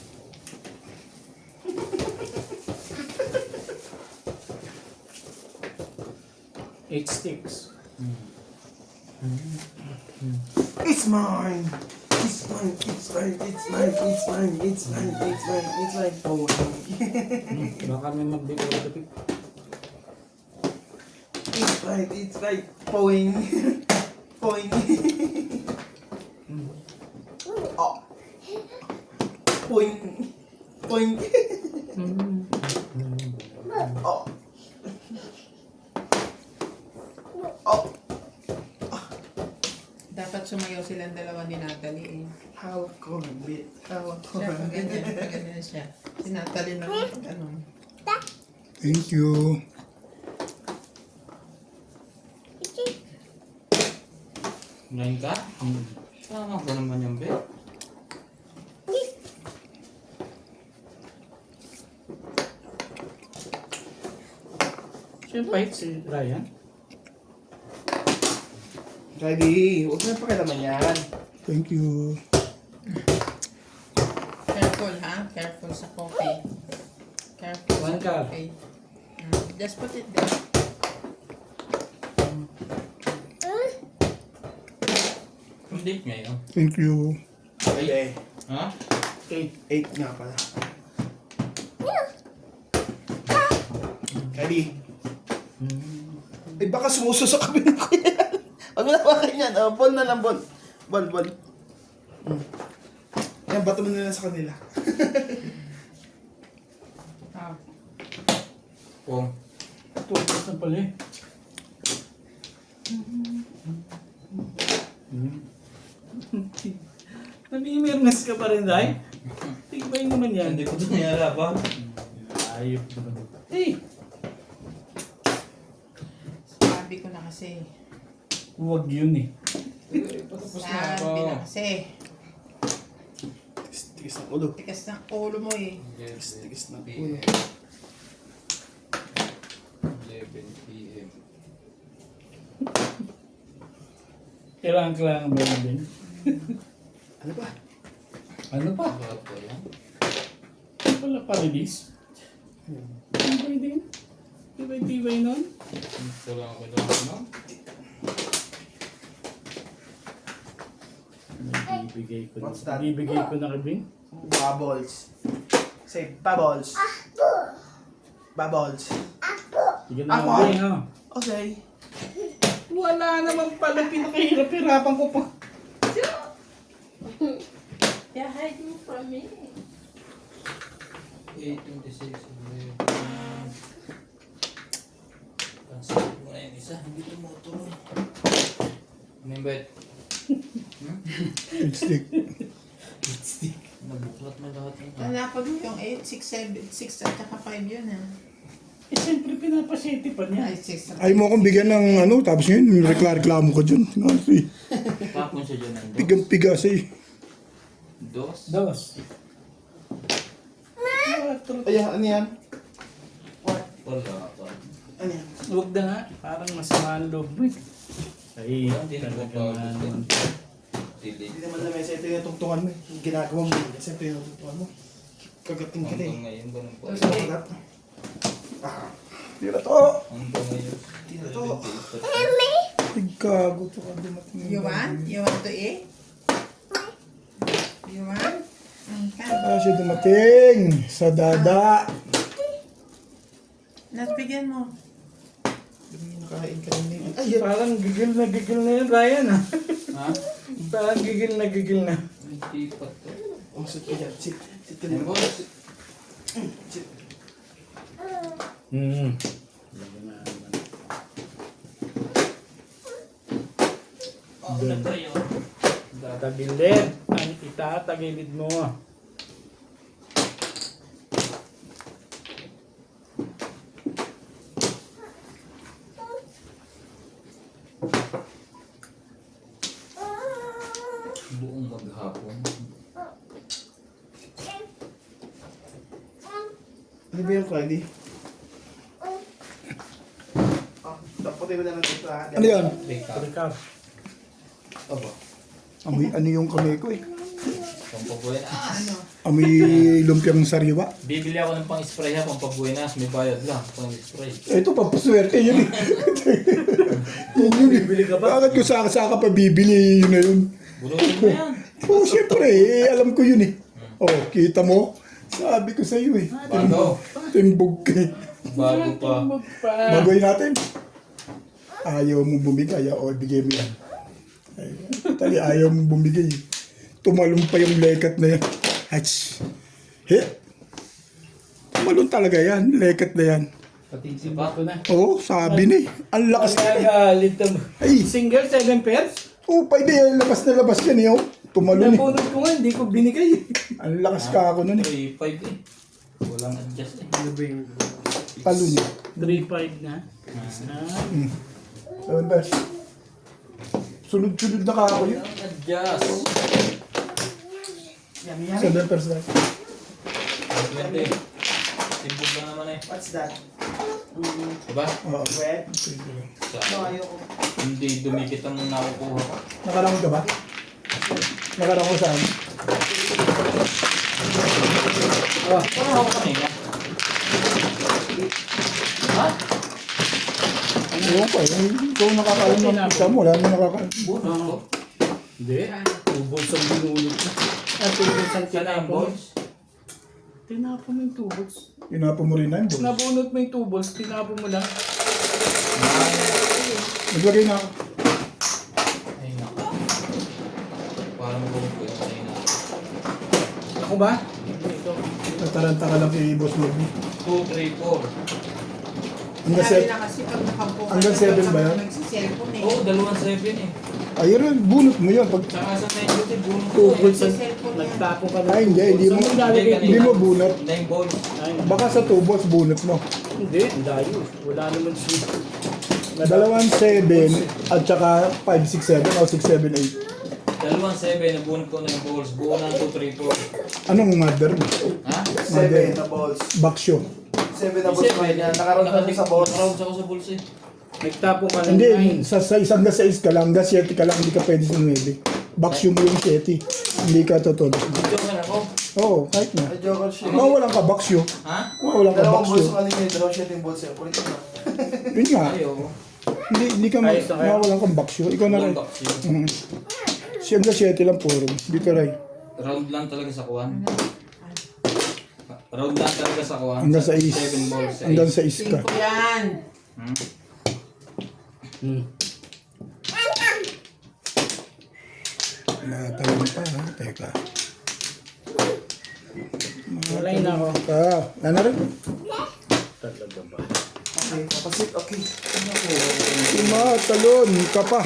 Eight sticks. It's mine. It's mine. It's mine. It's mine. It's mine. It's mine. It's mine. It's mine. Oh, Baka may magbigay ka pip. it's mine. It's mine. Poing. Poing. Oh. Poing. Poing. Oh. Oh. Dapat sumayaw silang dalawa ni Natalie eh. How cold. How Siya, cold. pag ganyan siya. Si Natalie na ano. Thank you. Ngayon ka? Tama ba naman yung bet? Siya bait si Ryan. Ready. Huwag na pakilaman yan. Thank you. Careful ha? Careful sa coffee. Careful One sa cup. coffee. Just put it there. Ang date ngayon. Thank you. Okay. Ha? Okay. 8 nga pala. Ready? Eh baka sumuso sa kabila ko yan. Huwag mo na bakit yan. Oh, ball na lang, ball. Ball, ball. Yan, bato mo na lang sa kanila. Ah. Kung. Tutos na pala eh. Nami-mirness ka pa rin, Ray? Tigbayin naman yan. Hindi ko ito niyara pa. Ayop naman. Hey! Sabi ko na kasi. Huwag yun eh. Patapos na ako. Sabi na kasi. Tigas ng ulo. Tikas ng ulo mo eh. Tigas ng ulo. 11 p.m. Kailangan ba yun din? Ano ba? Ano pa? Wala pa yan. Wala pa release? Tibay din? Tibay nun? Wala ako lang. Bibigay ko na. What's that? Bibigay ko na kay Bing. Bubbles. Say bubbles. Bubbles. Sige na Ako? kay Bing, ha? Okay. Wala naman pala pinakahirap-hirapan ko pa. Yeah, hide me from me. 8:26. Pansin mo na yung isa. Hindi tumutuloy. Mimbet. Lipstick. Nabuklat na lahat yun. Nanapag mo yung 8, 6, 7, 6 at saka 5 yun ah. Eh, siyempre pinapasete pa niya. Ay, 6. Ay mo akong bigyan ng ano, tapos ngayon, reklamo ka dyan. Kasi, Tapon siya dyan ng dos. pigang-piga sa'yo. Dos? Dos. Ay, ano yan? Wala pa. Ano yan? Huwag na nga. Parang masama ang loob mo eh. Ay, Hindi na talaga po naman. Delete. Hindi naman naman sa ito yung tungtungan mo. Yung ginagawa mo. Kasi ito yung tungtungan mo. Kagating ka na Hanggang eh. ngayon, ganun po. Tapos ang harap. Ah. Tira to. Hanggang ngayon. Tira to. Gago to ka dumating. You want? You want to eat? You want? Kasi dumating sa dada. Nagbigyan mo. Nakain ka rin nila. Ay, yan. Parang gigil na yun, Ryan ah. Ha? Parang gigil na. Hindi pa to. Oh, sit ka dyan. Sit. Sit ka Ano dyan. ba? Sit. Ano ba yun? Tatagilid. Ang itatagilid mo. Buong maghapon. Ano ba yung Friday? Ah, dapat mo na lang dito ha. Ano yan? Ricardo. Aba. Amoy, ano yung kamay ko eh? Pampabuenas. Ano? Amoy lumpiang sariwa. Bibili ako ng pang-spray ha, pampabuenas. May bayad lang, pang-spray. Ito, pampaswerte yun eh. Yun yun eh. Bibili ka ba? Bakit ko saka pa bibili yun na yun? Bunutin mo yan. Oo, siyempre eh. Alam ko yun eh. Oh, kita mo? Sabi ko sa iyo eh. Bago. Timbog ka eh. Bago pa. Bagoy natin. Ayaw mo bumigay. O, bigay mo yan. Tali, ayaw mo bumigay. Tumalong pa yung lekat na yan. Hats. He. Tumalong talaga yan. Lekat na yan. Patitin ko na. Oo, sabi na eh. Ang lakas na eh. Nagalit mo. Ay, Single, 7 pairs? oh, pwede yan. Labas na labas yan eh. Oh. Tumalong eh. Nabunod ko nga, hindi ko binigay. Ang lakas ka ako nun eh. 3-5 eh. Walang adjust eh. Ano ba yung... Talo niya. 3-5 na. Sabi ba? Sunod-sunod na ka ako yun. Walang adjust. Yummy, yummy. 7 percent. 20. Timbog lang naman eh. What's that? Diba? Oo. Bread? Sa, No, ayoko. hindi dumikit ang nakukuha ko. Nakarangon ka ba? Nakarangon saan? Ano ako kanina? Ha? Ewan ko eh. Ikaw nakakaroon ng pizza mo. Wala mo nakakaroon. Bunot ko? Hindi. Tubos ang binulot ko. Tubos ang Sana yung tinapon. balls? Tinapon mo yung tubos. Inapon mo rin na yun. boss. Nabunot mo yung tubos, tinapon mo lang. Naglagay na ako. Ay naku. Parang buong ko yung kanina. Ako ba? Ito. Tataranta ka lang kay Boss Lobby. 2, 3, 4. Hanggang Sabi 7. na kasi pag nakaupo ka, Hanggang 7 ba yan? nagsiselfon eh. Oo, 2-7 eh. Ayun, bunot mo yun. Pag Tsaka sa negative, bunot ko Tubos eh. ang Cellphone yan. nagtapon ka ng Ay, hindi, tubos. hindi mo- Saan nilalagay hindi mo bunot. 9 balls. Ay, baka sa tubos, bunot mo. hindi, layo. Wala naman siya. Dalawang 7 at saka 5, 6, 7 o 6, 7, 8. Dalawang 7, nabunod ko na yung balls. Buo ng 2, 3, 4. Anong mother mo? Ha? 7 na balls. Baksyo. 7 na balls pa niya. Nakaroon ka sa balls. Nakaroon ako sa balls eh. Nagtapo ka ng Hindi, 9. sa isang hanggang 6 ka lang, hanggang 7 ka lang, hindi ka pwede sa 9. Baksyo mo yung 7. Hindi ka totoo. Joke na ako. Oo, kahit na. Ay, joker siya. Mawalan ka baksyo. Ha? Mawalan ka Dalawang balls baksyo. sa kanina, dalawang shit yung balls eh. Kulit na. Yun nga. Ayaw. Hindi ka Ayos na kayo. mawalan kang baksyo. Ikaw na rin. Walang box yun. Mm. Siya hanggang 7 lang puro. Dito rin. Round lang talaga sa kuwan. Round lang talaga sa kuwan. Hanggang sa 7 balls. Hanggang sa 6 ka. 5 yan. Matalon pa ha. Teka. Walay na ako. Wala na rin. Talaga ba? Okay, kapasit, okay. Matalon ka pa.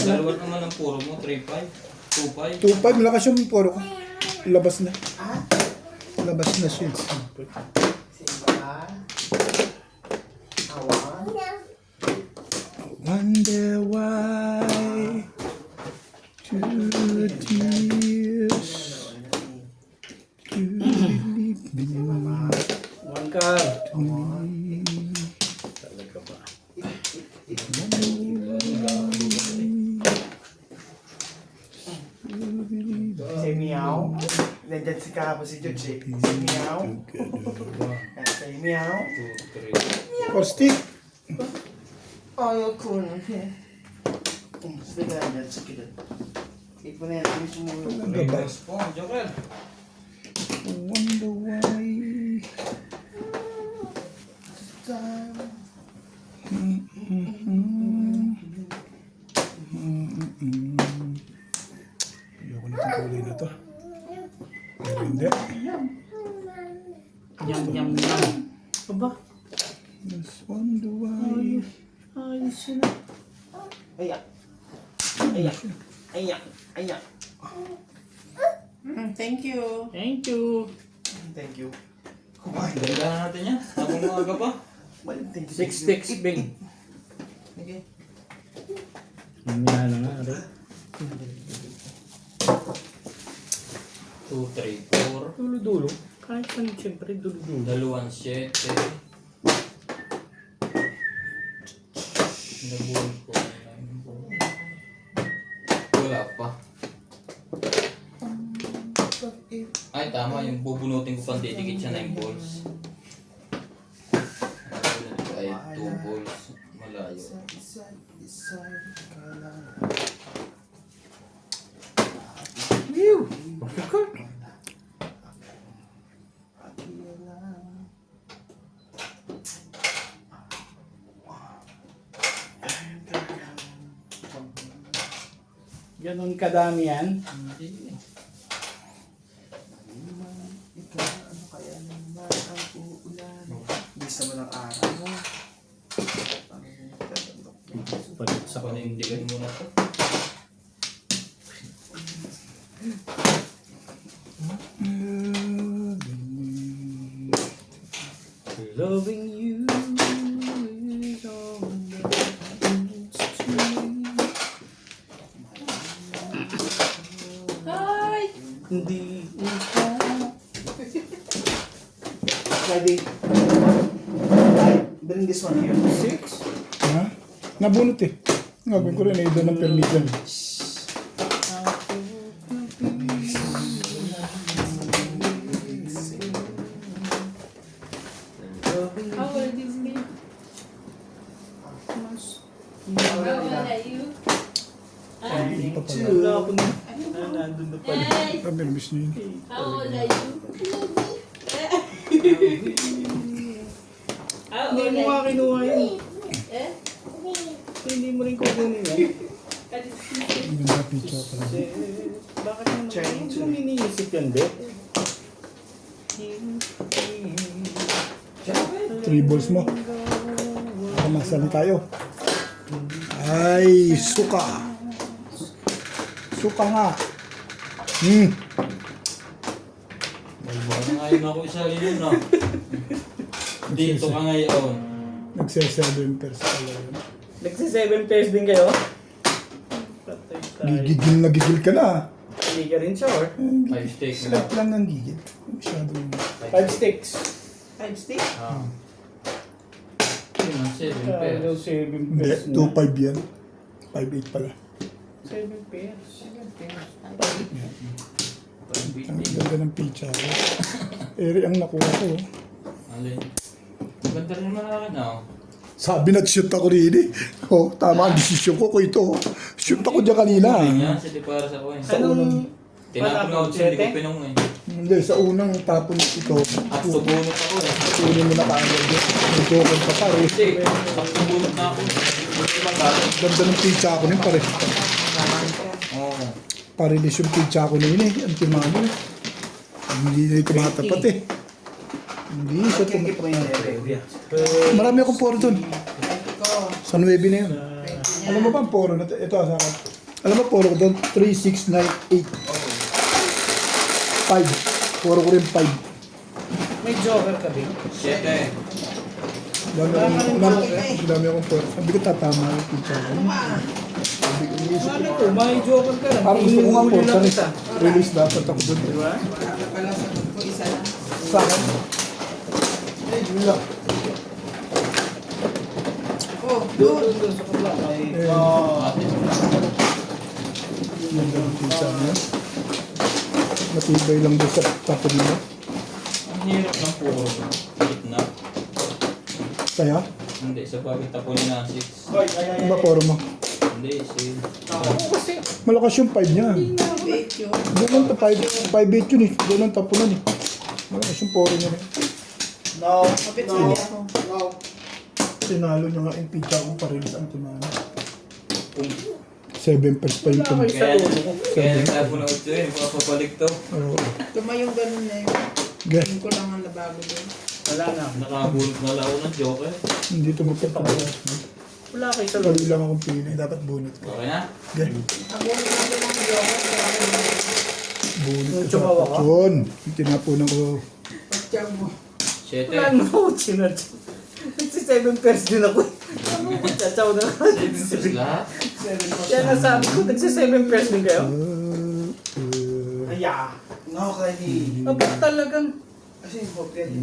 Dalawa naman ang puro mo. 3-5. 2-5. 2-5, malakas yung puro ka. Labas na. Labas na siya. Wonder why two tears to believe me. One car. Talaga ba? Si Meow. Nandyan si kahapon si George eh. Si Meow. Yan, si Meow. 2, 3. Or stick. Ayaw ko na. Sige na dyan, sige na. Eat mo na yan, finish mo muna. Three balls po. Joker. Wonder why. Ayoko na itong kulay na to. Pero hindi. Yum, yum, yum. Aba? Just wonder why. Ayos yun ah. Ayak. Ayak. Ayak. Ayak. Thank you. Thank you. Thank you. Ganda na natin yan. Habang maaga pa. Well, thank you. 6 sticks, Bing. Okay. Mamaya na nga rin. 2, 3, 4. Dulo-dulo. Kahit saan siyempre dulo-dulo. Dalawang 7. Nabunod ko. 9 balls. Wala pa. Ay, tama. Yung bubunutin ko pang didikit siya 9 balls. Ay, 2 balls. Malayo. Ganon kadami yan. Hindi. Bis naman ang araw. Palit sa Sa panindigan mo na to. Loving you is on the street. Hi! Hindi ikaw. Ready? Bring this one here. 6? Ha? Nabunot eh. Ngagawin ko rin eh. Doon ng permission. How old is he? How old are you? Hindi pa pala. Wala ako na. Nandun na pala. Hey! Ah, permission yun. How old are you? How Hindi old mo nga are you? kinuha yun. Eh? Hindi mo rin kukunin yan. Ang ganda picture pala. Bakit mo iniisip yan, Bek? 3 balls mo. Kamasan tayo. Ay, suka. Suka nga. Parang ngayon ako isa yun na. Dito ka ngayon. Nagse-7 pairs pala yun. Nagsi-7 pairs din kayo? Patay tayo. Gigil ka na. Hindi ka rin sure. 5 sticks. Slight lang ang gigil. Masyadong... 5 sticks. 5 stick? Ah. Yun ang 7 pairs. Kalo 7 Hindi, pairs na. 2.5 yan. 5.8 pala. 7 pairs. 7 pairs. Ang ganda ng pizza ko. Eri ang nakuha ko. Alin? Ganda rin naman akin ah. Sabi na shoot ako rin eh. Oh, tama ang desisyon ko ito. Shoot ako dyan kanina. Yun yan, sili para sa coin. Anong... Tinapon ako siya, hindi ko pinong eh. Hindi, sa unang tapon ito. At subunot ako eh. Kunin mo na kaagad. May token pa pare. Kasi, at subunot na ako. Hindi bang gano'n? Ganda ng pizza ko rin pare. Oo. Parilis yung pizza ko na yun eh. Ang timano eh. Hindi na yung tumatapat eh. Hindi siya Keep mo tumatapat. yun. Marami akong poro dun. Ko. Sa 9 na yun. Alam mo ba ang poro na ito? Sa akin. Alam mo poro ko doon? 3, 6, 9, 8. 5. Poro ko rin 5. May joker ka din. 7. Dami akong poro. Sabi ko tatama yung pizza ko. Sabi ko, iniisip Mali ko. ko, may joker ka lang. Parang gusto ko nga po. Inuhuli lang kita. Release dapat ako doon. Di ba? Wala pala sa ko isa lang. Sa akin. Eh, yun lang. Oh, Doon, dude. doon sa kabla. Ay, Eh, Yung ganun pizza niya. Matibay lang doon sa tapon niya. Ang hirap ng puro. Gitna. Kaya, Hindi, sa bagay tapunin na 6. ano ba poro mo? Hindi, si... Malakas yung 5 niya. Bait yun. Doon ang 5-8 yun eh. Doon ang tapunan eh. Malakas yung poro niya eh. No. Kapit sa niya ako. No. Sinalo niya nga yung pizza ko pa rin sa antimano. 7 pairs pa yung Wala kayo sa Kaya, ulo ko. kaya nagtapon ako ito eh. Papapalik to. Oo. Tumayong ganun na yun. Ge, Yun ko lang ang nabago doon. Wala na. Nakabulot na lao ng joker. hindi tumapit. Wala kayo sa ulo. Lalo lang akong pili. Dapat bunot ko. Okay na? Ge, Ako na namin ang joker. bunot ko Chihuahua sa ka? yun. Tinapunan ko. Pagtiyag mo. 7. Wala na ako chinat. Nagsi-7 pairs din ako. Ano mo? Tsatsaw na. 7 pairs lahat. Kaya nasabi ko, nagsi-7 pairs din kayo? Aya. No, ready. Abot talagang. Kasi hope ready.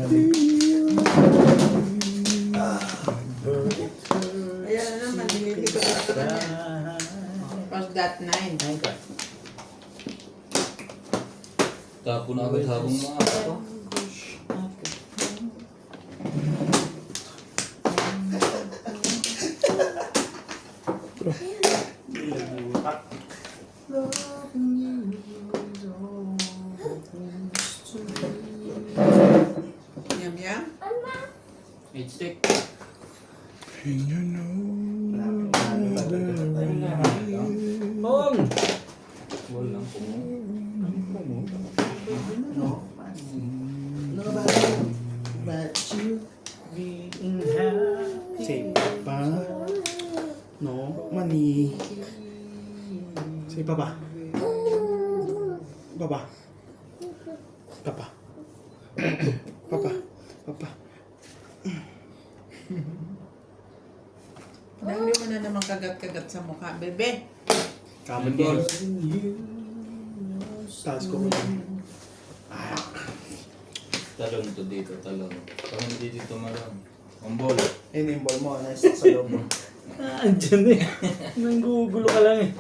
Ayan na naman. Hindi ko na sa kanya. Pag that 9. Tapon agad habang mga ako. Yum yum. 8 stick. And you know Mom! Wall lang po. No. No, but you Being happy. say pa. No, money. Say papa. Papa. Papa. Papa. Papa. Dahil mo na naman kagat-kagat sa mukha, bebe. Kamen Ball. Taas ko. Talon to dito, talon. Pag hindi dito malon. Ang ball. Ayun yung ball mo, nasa sa loob mo. Ah, andyan eh. Nanggugulo ka lang eh.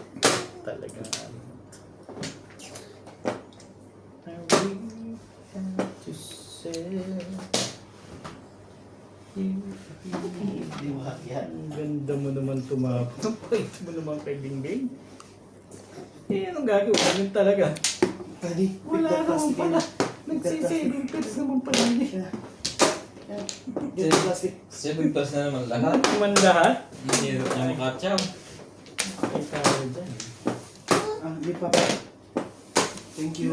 Talaga. I really have to say Di ba yan? ang ganda mo naman tumapang. Pait mo naman kay Bingbing. Eh, anong gagawin? Yun talaga. Ready? Wala naman pala. Nagsisaving pairs naman pala niya. Get the plastic. 7 pairs na naman lahat. Man lahat? Ang hirap niya makatsaw. Ay, tayo dyan. Ah, di papa. Thank you.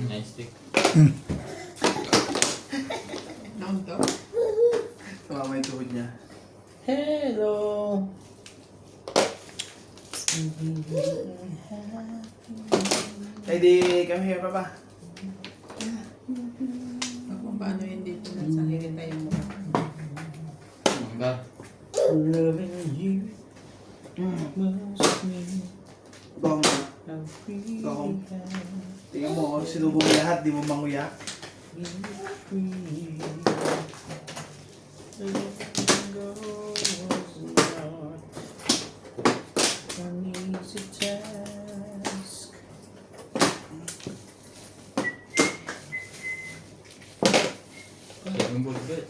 Nice stick. Noon to. Tumama yung tuhod niya. Hello. Ready? Come here, papa. Kung paano yun dito na sa hirita yung mukha. Hanggang. Loving you must mean Gong. a free Gong. hand. Tingnan mo, sinubong lahat, di mo manguya. Free. Letting go was not an easy task. Saving bullet.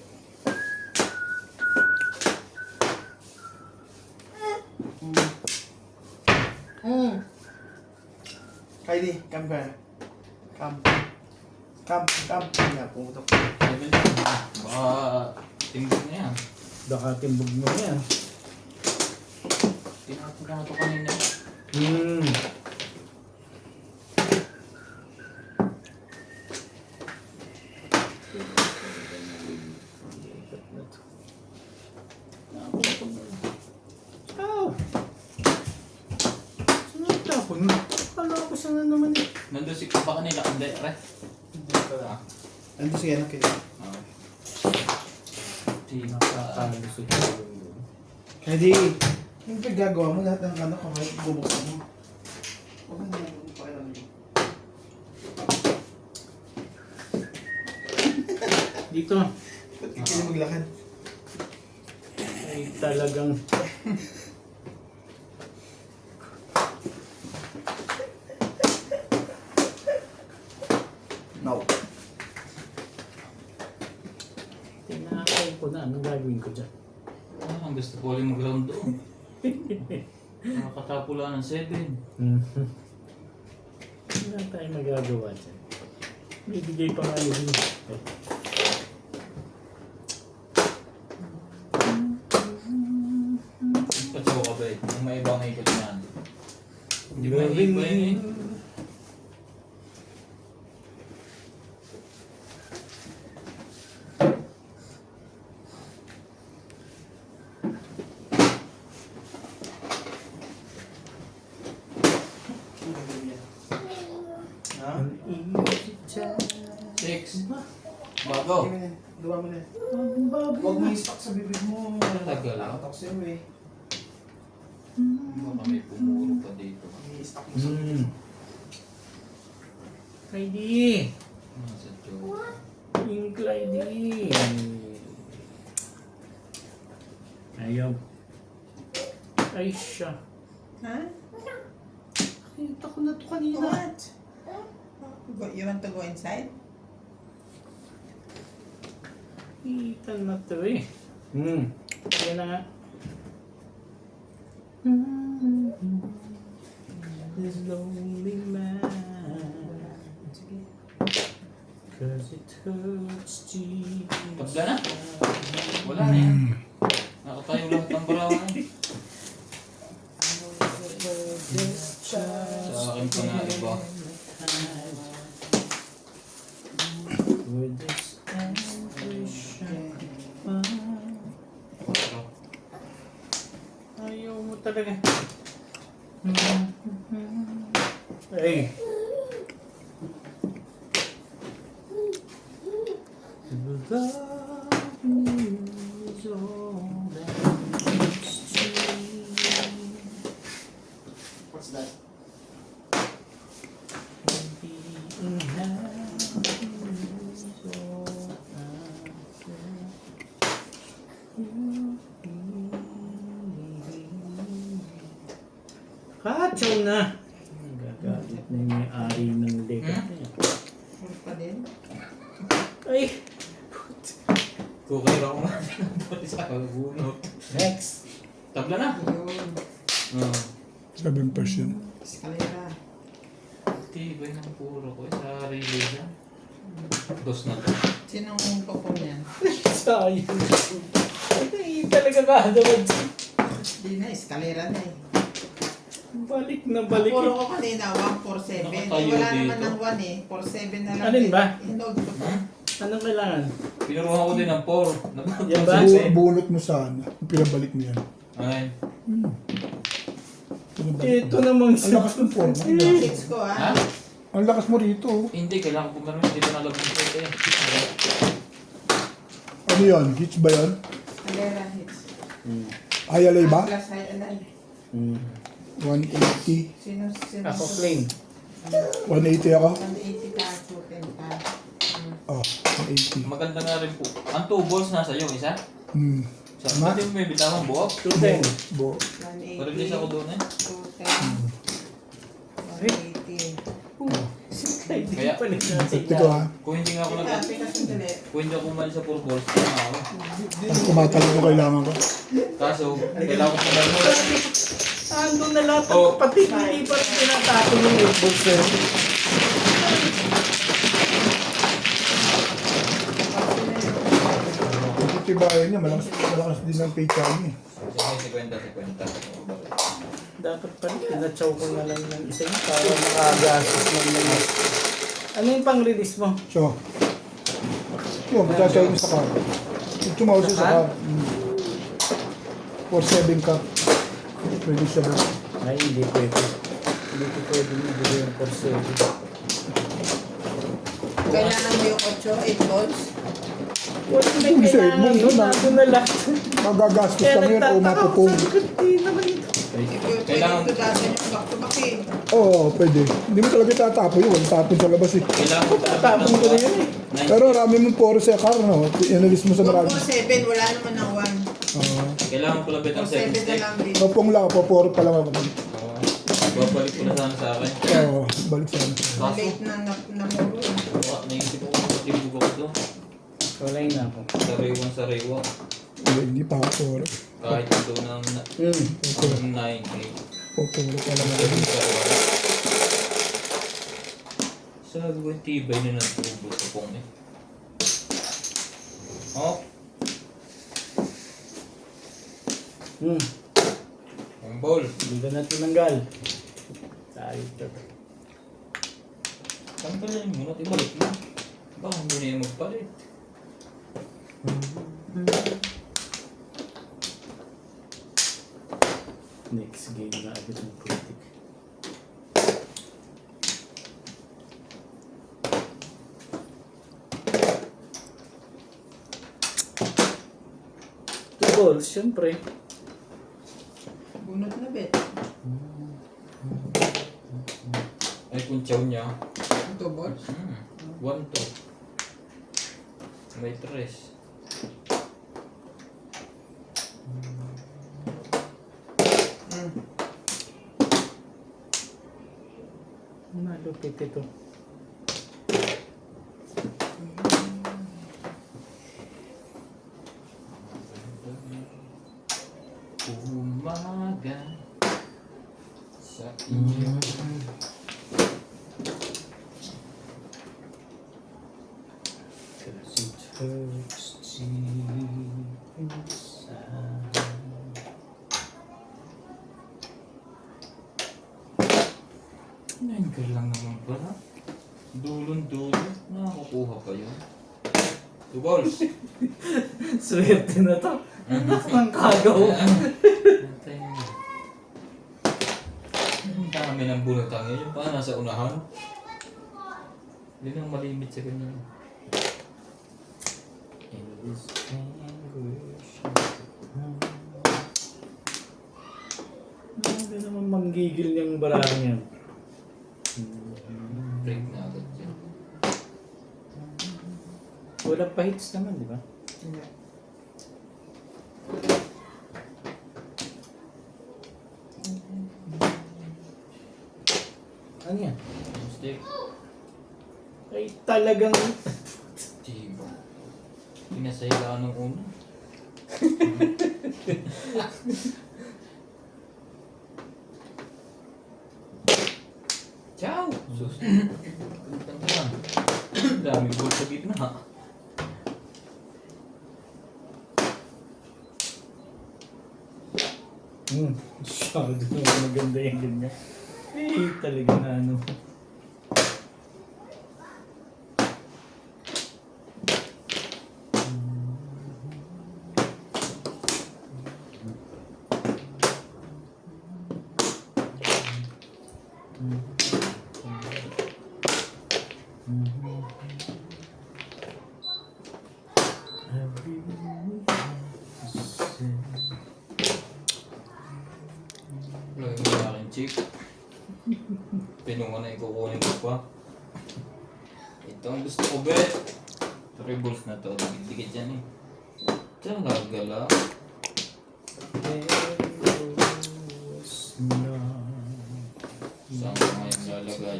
Heidi, come here. Come. Come. Yan, pumutok. 7. Baka tingin na yan. Baka timbog mo yan. Tinapon ko na ito kanina. Oh! Saan yung tapon mo? Kala ko saan na naman eh. Nandun si Kupa kanila. Hindi, pre. Ah. Ando si anak kayo. Ah. Nakakalusot ko. Heidi, yung pinagagawa mo lahat ng ano, kamay, bubuksan mo. Huwag na naman pakialam mo. Dito Ba't ka kaya maglakad? ay talagang No. tinakay ko na. Anong gagawin ko dyan? Ang gusto ko ulit mag-round doon. Nakakatapula ng 7. Wala tayong magagawa dyan. Bibigay pa nga yun. Patsaw ka ba eh? Yung may ibang ikot yan. Hindi ba Loving iba yun eh? you. Ha? An easy task. 6. Bago. Gawa mo na. Gawa mo na. Ang baboy Huwag mo na. i-stock sa bibig mo. Tagal. Nakatok sa'yo eh. Baka may pumuro pa dito. I-stock mo sa bibig mo. Clyde! Nasa joke. Yung Clyde! Ayaw. Ay siya. Ha? Nakita ko na to kanina. What? You want to go inside? Kita na to eh. Yan na nga. This lonely man. Cause it hurts deep. Tabla na. Wala na yan. Nakatayo lahat ng barawan eh. Sa akin pa nga iba. With this anguish ayaw mo talaga. Hey. Love you is all that is to me. What's that? Being happy is all I Kachaw na! Nagagalit na yung may-ari ng leka. Ano pa din? Ay! Kukay ako nga. Pati sa kagunot. Next! Tabla na. Yun. 7%. Escalera. Tibay ng puro ko eh. Sa relay na. Dos na to. Sinong popong yan? Sayang. Ay, talaga ba? Hindi na, escalera na eh. Balik na balik. Puro ko kanina, 147. Nakatayo Wala dito. naman ng 1 eh. 47 na lang. Alin ba? Hinog ko to. Anong kailangan? Pinuruhan ko din ng 4. Yan ba? Bunot mo sana. Pinabalik mo yan. Ay. Pinabalik Ito mo. namang Ang lakas ng forma. 6 ko Ha? ah. Ang lakas mo rito. Oh. Hindi, kailangan ko meron. Hindi ko nalagyan ko eh. Ano yan? Hits ba yan? Alera hits. Ayalay ba? Plus high alay. 180. Sino? Ako plain. 180 ako? 180 ka, 210 ka. Oh, 180. Maganda nga rin po. Ang 2 balls nasa iyo, isa? Hmm. Sa Tama? hindi mo may bitawang buhok. 210. Bo. 180. Pero din ako doon eh. 210. 180. Kaya- pa rin natin Ito ha. Kung hindi nga ako nag... Happy ka sandali. Kung hindi ako umalis sa 4 balls, tama ako. Ang kumatalo ko kailangan ko. Kaso, kailangan ko sa mo. Ando na lahat. Oh. Pati hindi pa rin tinatapon yung 8 balls eh. Ito tibayan niya. Malakas din ang paycheck niya. Sige, 50. Dapat pa rin, pinachow ko na lang ng isa yun para makagastos ng mga. Ano yung pang-release mo? So, yun, magsasayo mo sa car. Yung tumawag siya sa car. 4-7 cup. Pwede siya ba? Ay, hindi pwede. Hindi ko pwede ibigay yung 4-7. Kailangan mo yung 8 balls. Wala na Hindi, sir. kailangan Hindi yun. na. Ando na lahat. Magagastos Kaya lang yun o nagtataka ako, mapupong. sabi ko, hindi naman ito. Kailangan, Pwede tugasan yung back to back eh. Oo, pwede. Hindi mo talaga tatapon yun. Tapon sa labas eh. kailangan ko Tatapon ko na yun eh. Pero rami mong poro sa car, no? Inalis mo sa marami. 4-7, wala naman ng 1. kailangan ko labit ang 4-7 second na stick. lang din. Popong lang, poporo pa lang ako. Babalik ko na sana sa akin. Oo, balik sa akin. Kaso, Late na namuro. naisip ko kung matibog ako to. Wala na ako. Sariwang. Hindi pa ako poro. Kahit ito ng 9, 8. Poporo pa lang ako. Sabi ko, tibay na natubos ko pong eh. Oh, ang ball. Hindi ka na tinanggal. Tayo ito. Tanggalin mo na, ibalik mo. Baka hindi na yung magpalit. Next game na agad ng critic. Two balls, syempre. Bunot na bet. Ay, kung chow niya. 2 balls. 1 to. May 3. Malupit ito. Umaga sa iyo. Cause it hurts deep inside. Nangal lang naman pala. Dulon-dulo. Nakakukuha pa yun. 2 balls. Swerte na to. Ang kagaw. Antay mo. Ang dami ng bulutang yun. Yung pa nasa unahan. Hindi nang malimit sa ganyan. In this anguish. Hindi naman manggigil niyang barang yan. Break na agad yun. Walang pa-hits naman, di ba? Hindi. Ano yan? Stick. Ay talagang... Diba? Pinasahila ng una. Ciao! Sus. Gantang lang. Daming goal sa gitna. Masyado naman maganda yung ganyan. Eh, talaga na ano. Pinunga na ikukunin ko pa. Ito ang gusto ko, bet. 3 balls na to. Dikit-dikit yan eh. Talaga. Saan ko ngayon lalagay?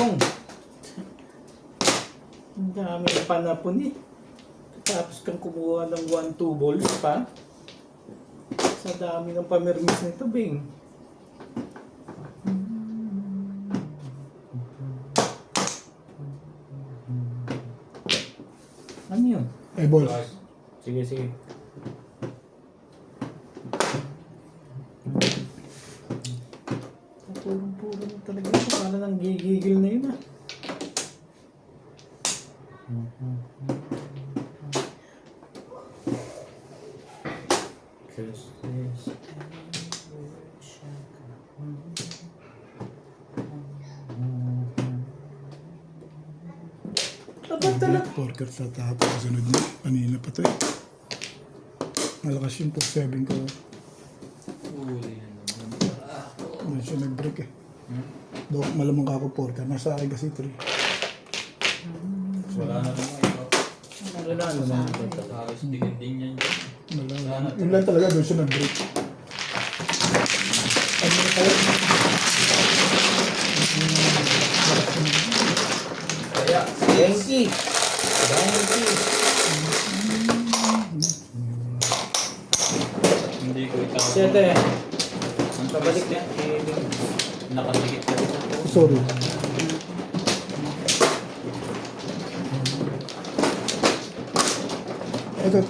Oh! Ang dami ng panapon eh. Tapos kang kumuha ng 1-2 balls pa. Sa dami ng pamirmis nito, Bing. Ano yun? Eh, balls. Sige, sige. Purong-puro na talaga ito. Para nang gigigil na yun ah. Dapat talaga. Porker sa tapos. Kasunod niya. Kanina pa to eh. Malakas yung top 7 ko. Huli na naman. Doon siya nag-break eh. Dok, malamang ka ako porker. Nasa akin kasi 3. Wala na naman ito. Wala naman. Halos din yan dyan. Malamang. Yun lang talaga doon siya nag-break. Ano na kaya? Kaya, Yankee! hindi ko itaw. Siyete. Ang Pabalik na. Nakadikit ka sa to. Sorry. Ito. Ay, dad.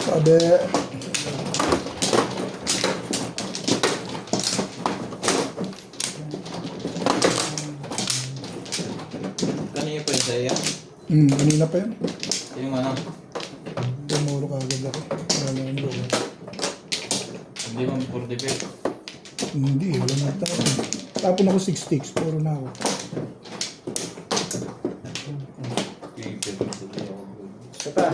Sabi. Kanina pa yun sa'yo? Kanina pa yan. Yung ano? Tumuro ka agad ako. Wala na yung joke. Hindi mo for debate. Hindi, wala na tapon. Tapon ako 6 sticks. Puro na ako. Isa pa.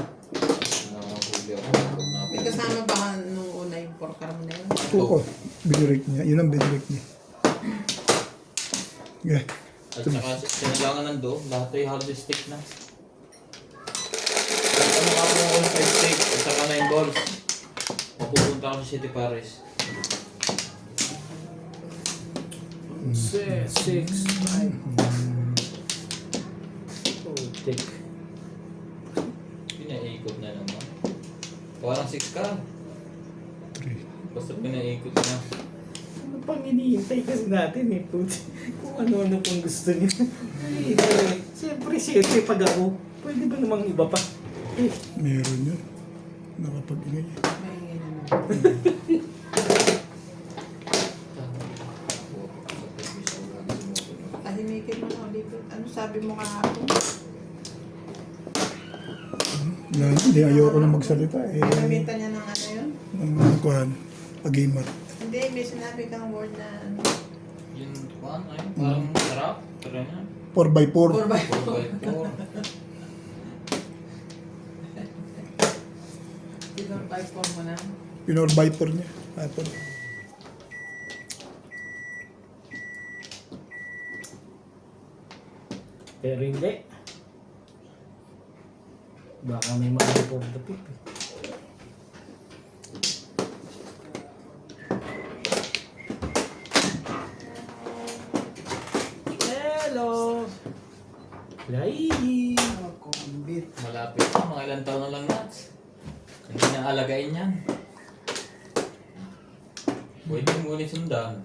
May kasama ba ka nung una yung porker mo na yun? Ito ko. Binirake niya. Yun ang binirake niya. Okay. At saka sinalangan ng doon, lahat ay hard stick na. At ano ka mo all 5 stick, at saka 9 balls. Mapupunta ako sa City Paris. 6, 5. Oh, tick. Pinaikot na naman. Parang 6 ka. 3. Basta pinaikot na. Ano pang hinihintay kasi natin eh, puti. Kung ano-ano pang gusto niya. Ay, siyempre, siyempre pag ako, pwede ba namang iba pa? Eh, Meron yun. Nakapag-ingay. May ganun. Alimikin mo na ulit. Ano sabi mo kahapon? Hindi, ayoko na magsalita eh. Ginamitan niya ng ano yun? Ang kuhan. Pag-gamer. Hindi, may sinabi kang word na ano. Yun, kuhan ay, parang sarap. Pero na. 4x4. 4x4. Tinor 5 mo na. Pinor Viper niya. Apple. pero hindi. Baka may mga for the pip eh. Hello! Lady! Malapit na, mga ilang taon na lang nuts. Hindi na alagain yan. Pwede mo ulit sundan.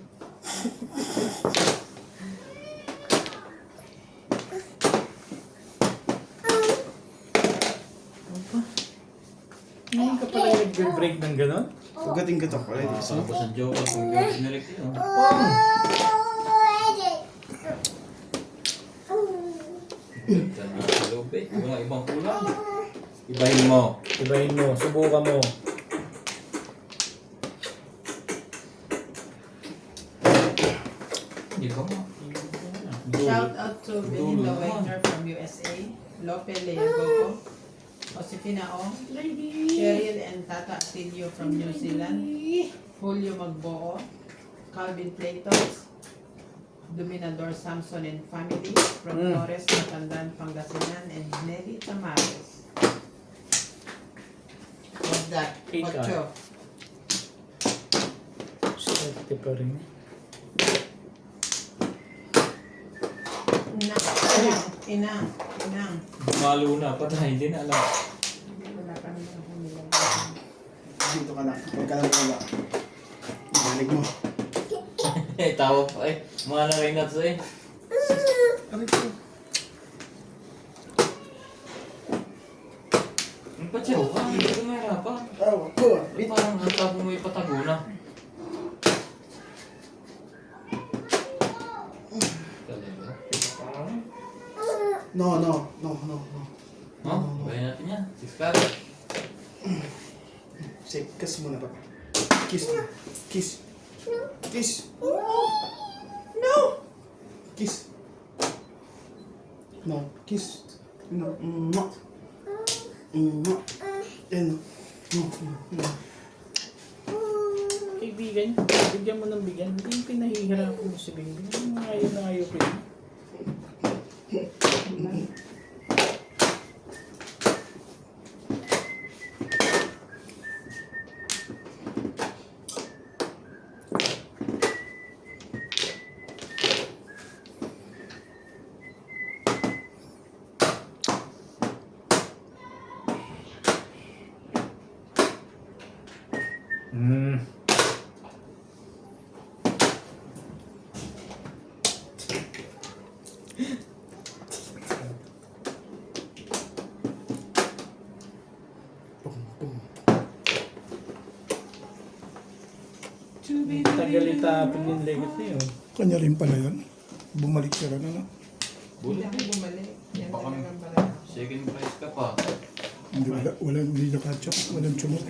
Ngayon ka pala nag-break ng gano'n? Pagdating ko to, pala dito. Tapos ang joke kung yung pinarik yun. Ito na sa loob eh. Mga ibang kulang. Ibahin mo. Ibahin mo, subukan mo. Hindi ba nga? Shout out to Belinda Wagner from USA, Lope Leagogo, Josefina Ong, Cheryl and Tata Atilio from New Zealand, Julio Magboo, Calvin Platos, Dominador Samson and family from Torres, Matandan, Pangasinan, and Nelly Tamares. What's that? Ika. Ocho. Swerte pa rin. Inang. Malo na, patay. Hindi na alam. Wala ka naman akong nilang. Dito ka na. Huwag ka lang wala. Ibalik mo. Tawa pa eh. Mga na-ring nuts eh. Aray ko. Ang patsaw ka, hindi ka mahirapan. Awa ko. Wait. Parang hatapon mo ipatago na. Talaga? No. Ha? Bayan natin yan. 6 carat. Say, kiss muna pa. Kiss mo. Kiss. Kiss. No! Kiss. No. Kiss. No. Mwah. Mwah. Yan. Kaibigan, bigyan mo ng bigyan. Hindi yung pinahihirapan mo si Bing. Ayaw na ayaw ko yun. Tagal itapin yung legot na yun. Kanya rin pala yun. Bumalik ka rin, ano? Hindi ako bumalik. Yan Baka- talagang pala. Second prize ka pa. Hindi, walang hindi nakatsak, walang tsumok.